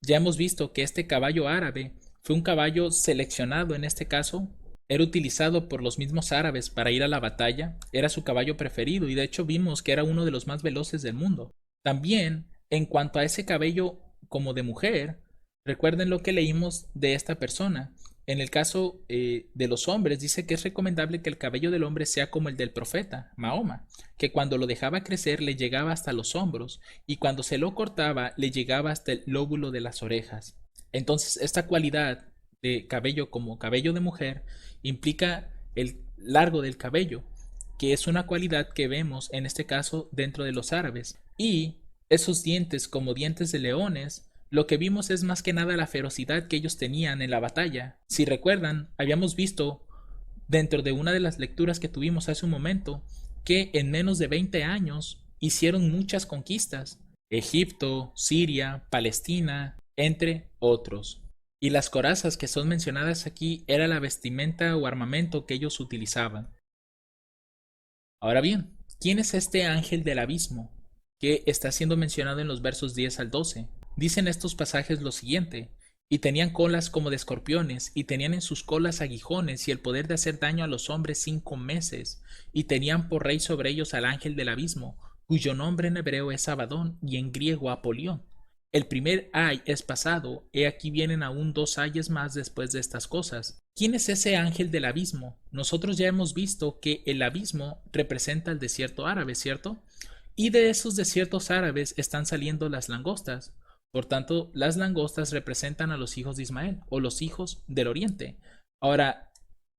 Speaker 1: Ya hemos visto que este caballo árabe fue un caballo seleccionado, en este caso era utilizado por los mismos árabes para ir a la batalla, era su caballo preferido y de hecho vimos que era uno de los más veloces del mundo. También, en cuanto a ese cabello como de mujer, recuerden lo que leímos de esta persona. En el caso de los hombres, dice que es recomendable que el cabello del hombre sea como el del profeta, Mahoma, que cuando lo dejaba crecer le llegaba hasta los hombros y cuando se lo cortaba le llegaba hasta el lóbulo de las orejas. Entonces, esta cualidad de cabello como cabello de mujer implica el largo del cabello, que es una cualidad que vemos en este caso dentro de los árabes. Y esos dientes como dientes de leones, lo que vimos es más que nada la ferocidad que ellos tenían en la batalla. Si recuerdan, habíamos visto dentro de una de las lecturas que tuvimos hace un momento que en menos de 20 años hicieron muchas conquistas: Egipto, Siria, Palestina, entre otros. Y las corazas que son mencionadas aquí era la vestimenta o armamento que ellos utilizaban. Ahora bien, ¿quién es este ángel del abismo que está siendo mencionado en los versos 10 al 12? Dicen estos pasajes lo siguiente: y tenían colas como de escorpiones, y tenían en sus colas aguijones, y el poder de hacer daño a los hombres 5 meses, y tenían por rey sobre ellos al ángel del abismo, cuyo nombre en hebreo es Abadón y en griego Apolión. El primer ay es pasado, he aquí vienen aún 2 ayes más después de estas cosas. ¿Quién es ese ángel del abismo? Nosotros ya hemos visto que el abismo representa el desierto árabe, ¿cierto? Y de esos desiertos árabes están saliendo las langostas. Por tanto, las langostas representan a los hijos de Ismael o los hijos del oriente. Ahora,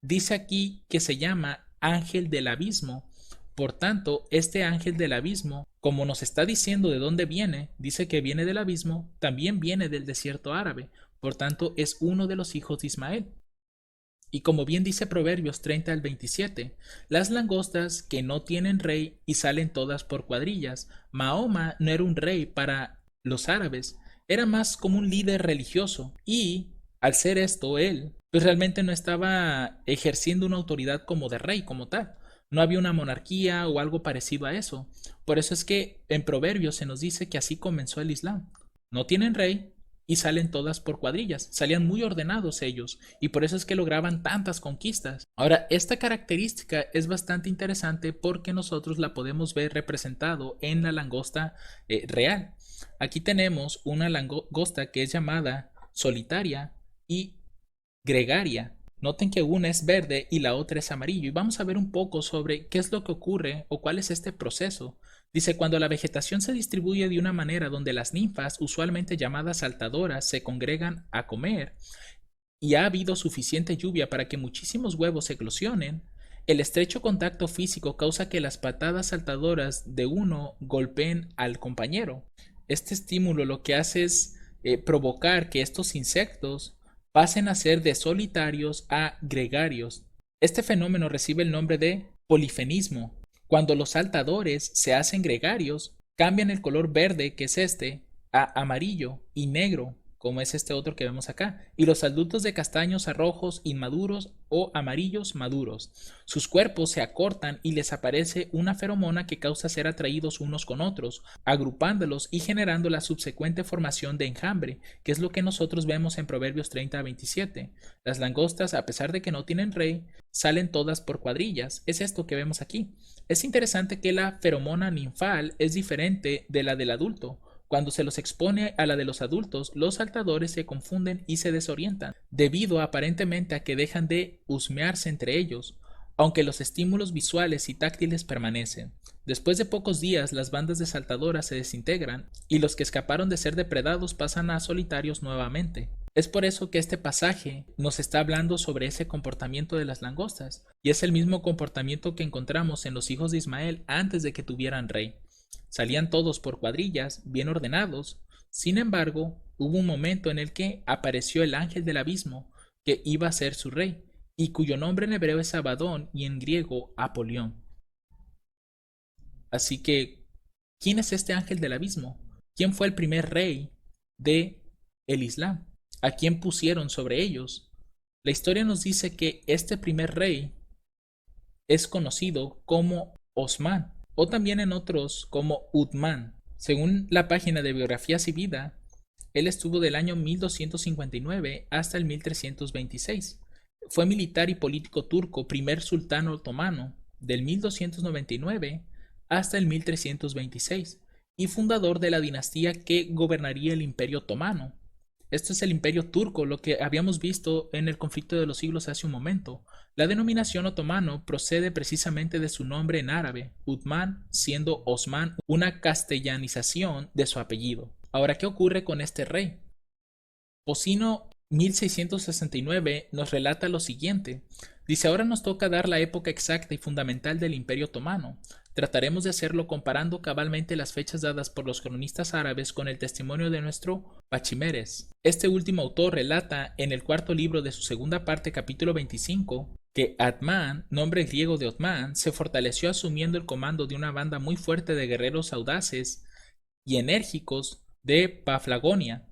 Speaker 1: dice aquí que se llama ángel del abismo Por tanto, este ángel del abismo, como nos está diciendo de dónde viene, dice que viene del abismo, también viene del desierto árabe. Por tanto, es uno de los hijos de Ismael. Y como bien dice Proverbios 30 al 27, las langostas que no tienen rey y salen todas por cuadrillas. Mahoma no era un rey para los árabes, era más como un líder religioso y al ser esto él, pues realmente no estaba ejerciendo una autoridad como de rey como tal. No había una monarquía o algo parecido a eso. Por eso es que en Proverbios se nos dice que así comenzó el Islam. No tienen rey, y salen todas por cuadrillas. Salían muy ordenados ellos y por eso es que lograban tantas conquistas. Ahora, esta característica es bastante interesante porque nosotros la podemos ver representado en la langosta real. Aquí tenemos una langosta que es llamada solitaria y gregaria. Noten que una es verde y la otra es amarillo y vamos a ver un poco sobre qué es lo que ocurre o cuál es este proceso. Dice, cuando la vegetación se distribuye de una manera donde las ninfas, usualmente llamadas saltadoras, se congregan a comer y ha habido suficiente lluvia para que muchísimos huevos eclosionen, el estrecho contacto físico causa que las patadas saltadoras de uno golpeen al compañero. Este estímulo lo que hace es provocar que estos insectos pasen a ser de solitarios a gregarios. Este fenómeno recibe el nombre de polifenismo. Cuando los saltadores se hacen gregarios, cambian el color verde, que es este, a amarillo y negro, como es este otro que vemos acá, y los adultos de castaños a rojos inmaduros o amarillos maduros. Sus cuerpos se acortan y les aparece una feromona que causa ser atraídos unos con otros, agrupándolos y generando la subsecuente formación de enjambre, que es lo que nosotros vemos en Proverbios 30 a 27. Las langostas, a pesar de que no tienen rey, salen todas por cuadrillas. Es esto que vemos aquí. Es interesante que la feromona ninfal es diferente de la del adulto. Cuando se los expone a la de los adultos, los saltadores se confunden y se desorientan, debido aparentemente a que dejan de husmearse entre ellos, aunque los estímulos visuales y táctiles permanecen. Después de pocos días, las bandas de saltadoras se desintegran y los que escaparon de ser depredados pasan a solitarios nuevamente. Es por eso que este pasaje nos está hablando sobre ese comportamiento de las langostas, y es el mismo comportamiento que encontramos en los hijos de Ismael antes de que tuvieran rey. Salían todos por cuadrillas, bien ordenados. Sin embargo, hubo un momento en el que apareció el ángel del abismo, que iba a ser su rey, y cuyo nombre en hebreo es Abadón y en griego Apolión. Así que, ¿quién es este ángel del abismo? ¿Quién fue el primer rey de el Islam? ¿A quién pusieron sobre ellos? La historia nos dice que este primer rey es conocido como Osman, o también en otros como Uthman. Según la página de Biografías y Vida, él estuvo del año 1259 hasta el 1326. Fue militar y político turco, primer sultán otomano, del 1299 hasta el 1326, y fundador de la dinastía que gobernaría el Imperio Otomano. Esto es el Imperio Turco, lo que habíamos visto en el conflicto de los siglos hace un momento. La denominación otomano procede precisamente de su nombre en árabe, Uthman, siendo Osman una castellanización de su apellido. Ahora, ¿qué ocurre con este rey? Posino 1669 nos relata lo siguiente. Dice, ahora nos toca dar la época exacta y fundamental del Imperio Otomano. Trataremos de hacerlo comparando cabalmente las fechas dadas por los cronistas árabes con el testimonio de nuestro Pachimeres. Este último autor relata en el cuarto libro de su segunda parte, capítulo 25, que Atman, nombre griego de Otman, se fortaleció asumiendo el comando de una banda muy fuerte de guerreros audaces y enérgicos de Paflagonia.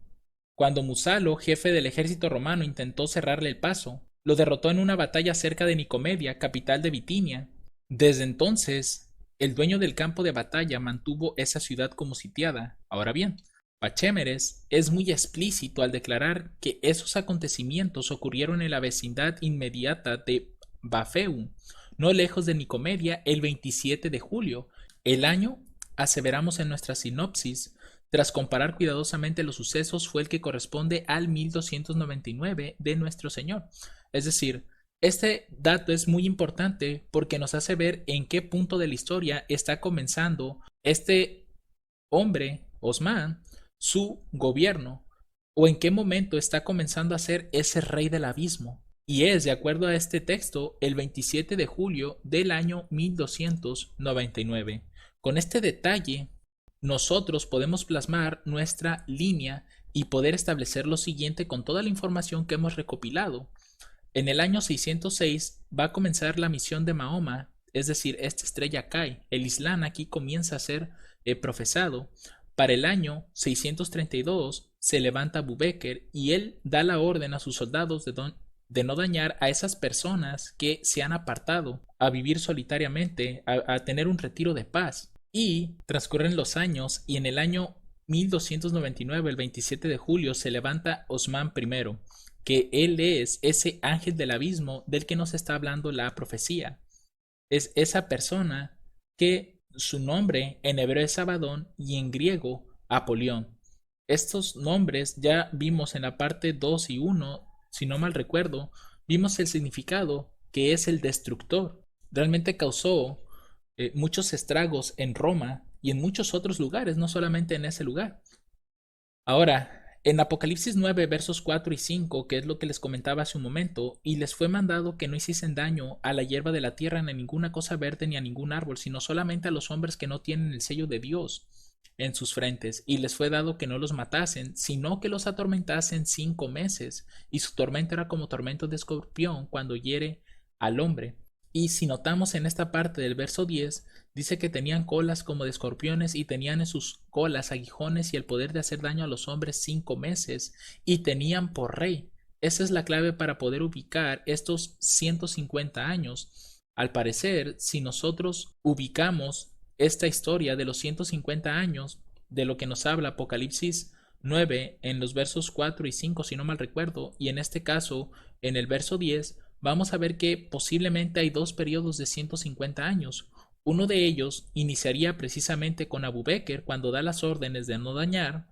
Speaker 1: Cuando Musalo, jefe del ejército romano, intentó cerrarle el paso, lo derrotó en una batalla cerca de Nicomedia, capital de Bitinia. Desde entonces, el dueño del campo de batalla mantuvo esa ciudad como sitiada. Ahora bien, Pachémeres es muy explícito al declarar que esos acontecimientos ocurrieron en la vecindad inmediata de Bafeu, no lejos de Nicomedia, el 27 de julio. El año, aseveramos en nuestra sinopsis, tras comparar cuidadosamente los sucesos, fue el que corresponde al 1299 de nuestro Señor. Es decir, este dato es muy importante porque nos hace ver en qué punto de la historia está comenzando este hombre, Osman, su gobierno, o en qué momento está comenzando a ser ese rey del abismo. y es, de acuerdo a este texto, el 27 de julio del año 1299. Con este detalle, nosotros podemos plasmar nuestra línea y poder establecer lo siguiente con toda la información que hemos recopilado. En el año 606 va a comenzar la misión de Mahoma, es decir, esta estrella cae. El Islam aquí comienza a ser profesado. Para el año 632 se levanta Abu Bakr y él da la orden a sus soldados de no dañar a esas personas que se han apartado a vivir solitariamente, a tener un retiro de paz. Y transcurren los años y en el año 1299, el 27 de julio, se levanta Osman I, que él es ese ángel del abismo del que nos está hablando la profecía. Es esa persona que su nombre en hebreo es Abadón y en griego Apolión. Estos nombres ya vimos en la parte 2 y 1, si no mal recuerdo, vimos el significado que es el destructor. Realmente causó muchos estragos en Roma y en muchos otros lugares, no solamente en ese lugar. Ahora, en Apocalipsis 9, versos 4 y 5, que es lo que les comentaba hace un momento, y les fue mandado que no hiciesen daño a la hierba de la tierra, ni a ninguna cosa verde, ni a ningún árbol, sino solamente a los hombres que no tienen el sello de Dios en sus frentes, y les fue dado que no los matasen, sino que los atormentasen 5 meses, y su tormento era como tormento de escorpión cuando hiere al hombre. Y si notamos en esta parte del verso 10, dice que tenían colas como de escorpiones y tenían en sus colas aguijones y el poder de hacer daño a los hombres 5 meses, y tenían por rey. Esa es la clave para poder ubicar estos 150 años. Al parecer, si nosotros ubicamos esta historia de los 150 años de lo que nos habla Apocalipsis 9 en los versos 4 y 5, si no mal recuerdo, y en este caso en el verso 10, vamos a ver que posiblemente hay dos periodos de 150 años. Uno de ellos iniciaría precisamente con Abu Bakr cuando da las órdenes de no dañar,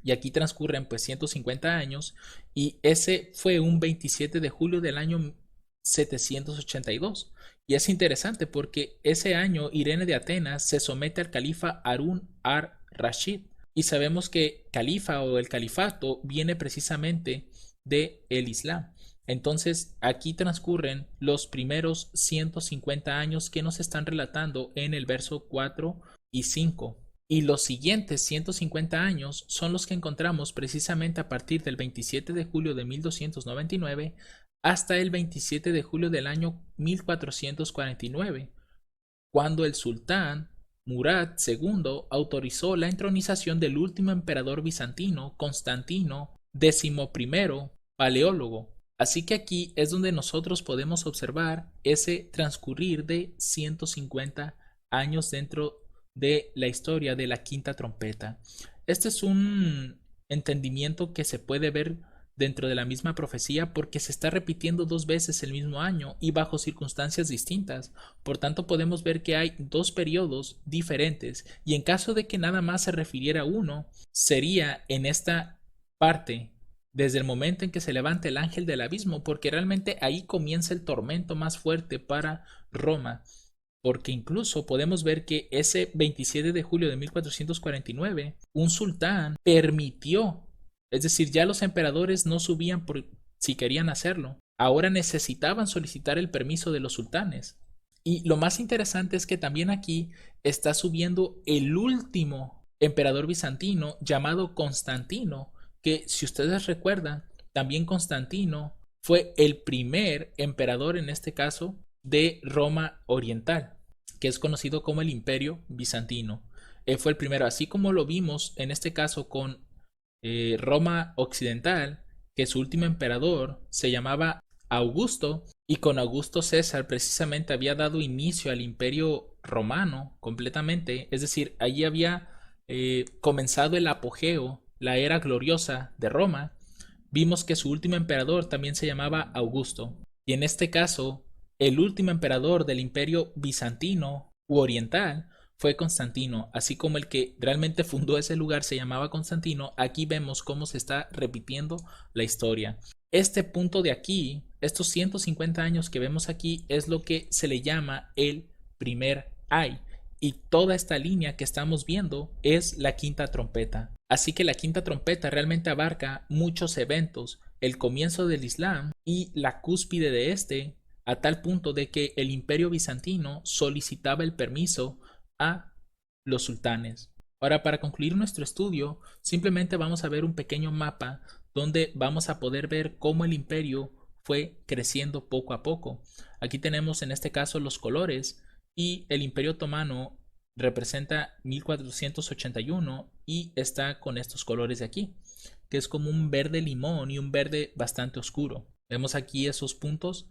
Speaker 1: y aquí transcurren pues 150 años, y ese fue un 27 de julio del año 782. Y es interesante porque ese año Irene de Atenas se somete al califa Harún ar-Rashid, y sabemos que califa o el califato viene precisamente de el Islam. Entonces aquí transcurren los primeros 150 años que nos están relatando en el verso 4 y 5. Y los siguientes 150 años son los que encontramos precisamente a partir del 27 de julio de 1299 hasta el 27 de julio del año 1449, cuando el sultán Murad II autorizó la entronización del último emperador bizantino, Constantino XI Paleólogo. Así que aquí es donde nosotros podemos observar ese transcurrir de 150 años dentro de la historia de la quinta trompeta. Este es un entendimiento que se puede ver dentro de la misma profecía porque se está repitiendo dos veces el mismo año y bajo circunstancias distintas. Por tanto, podemos ver que hay dos periodos diferentes y en caso de que nada más se refiriera a uno, sería en esta parte desde el momento en que se levanta el ángel del abismo, porque realmente ahí comienza el tormento más fuerte para Roma, porque incluso podemos ver que ese 27 de julio de 1449, un sultán permitió, es decir, ya los emperadores no subían por si querían hacerlo, ahora necesitaban solicitar el permiso de los sultanes. Y lo más interesante es que también aquí está subiendo el último emperador bizantino llamado Constantino, que si ustedes recuerdan, también Constantino fue el primer emperador en este caso de Roma Oriental, que es conocido como el Imperio Bizantino. Él fue el primero, así como lo vimos en este caso con Roma Occidental, que su último emperador se llamaba Augusto, y con Augusto César precisamente había dado inicio al Imperio Romano completamente, es decir, allí había comenzado el apogeo, la era gloriosa de Roma. Vimos que su último emperador también se llamaba Augusto, y en este caso el último emperador del Imperio Bizantino u Oriental fue Constantino, así como el que realmente fundó ese lugar se llamaba Constantino. Aquí vemos cómo se está repitiendo la historia. Este punto de aquí, estos 150 años que vemos aquí, es lo que se le llama el primer ay. Y toda esta línea que estamos viendo es la quinta trompeta. Así que la quinta trompeta realmente abarca muchos eventos, el comienzo del Islam y la cúspide de este, a tal punto de que el Imperio Bizantino solicitaba el permiso a los sultanes. Ahora, para concluir nuestro estudio, simplemente vamos a ver un pequeño mapa donde vamos a poder ver cómo el imperio fue creciendo poco a poco. Aquí tenemos en este caso los colores y el Imperio Otomano representa 1481 y está con estos colores de aquí, que es como un verde limón y un verde bastante oscuro. Vemos aquí esos puntos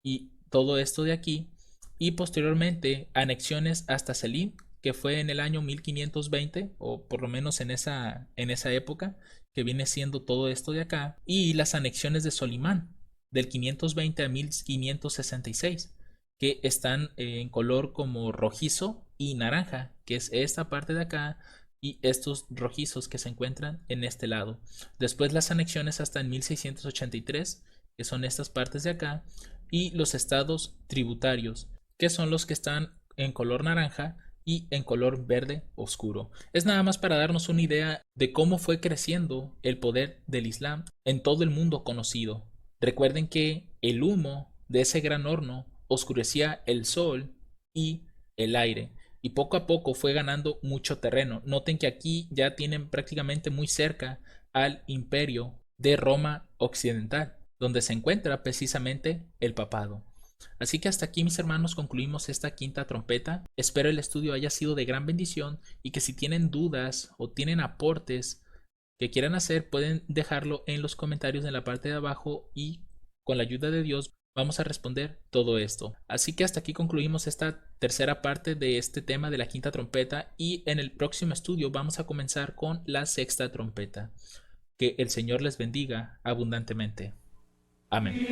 Speaker 1: y todo esto de aquí, y posteriormente anexiones hasta Selim, que fue en el año 1520 o por lo menos en esa época, que viene siendo todo esto de acá, y las anexiones de Solimán del 520 a 1566, que están en color como rojizo y naranja, que es esta parte de acá y estos rojizos que se encuentran en este lado. Después las anexiones hasta en 1683, que son estas partes de acá, y los estados tributarios, que son los que están en color naranja y en color verde oscuro. Es nada más para darnos una idea de cómo fue creciendo el poder del Islam en todo el mundo conocido. Recuerden que el humo de ese gran horno oscurecía el sol y el aire, y poco a poco fue ganando mucho terreno. Noten que aquí ya tienen prácticamente muy cerca al imperio de Roma occidental, donde se encuentra precisamente el papado. Así que hasta aquí, mis hermanos, concluimos esta quinta trompeta. Espero el estudio haya sido de gran bendición y que si tienen dudas o tienen aportes que quieran hacer, pueden dejarlo en los comentarios en la parte de abajo y con la ayuda de Dios vamos a responder todo esto. Así que hasta aquí concluimos esta tercera parte de este tema de la quinta trompeta y en el próximo estudio vamos a comenzar con la sexta trompeta. Que el Señor les bendiga abundantemente. Amén.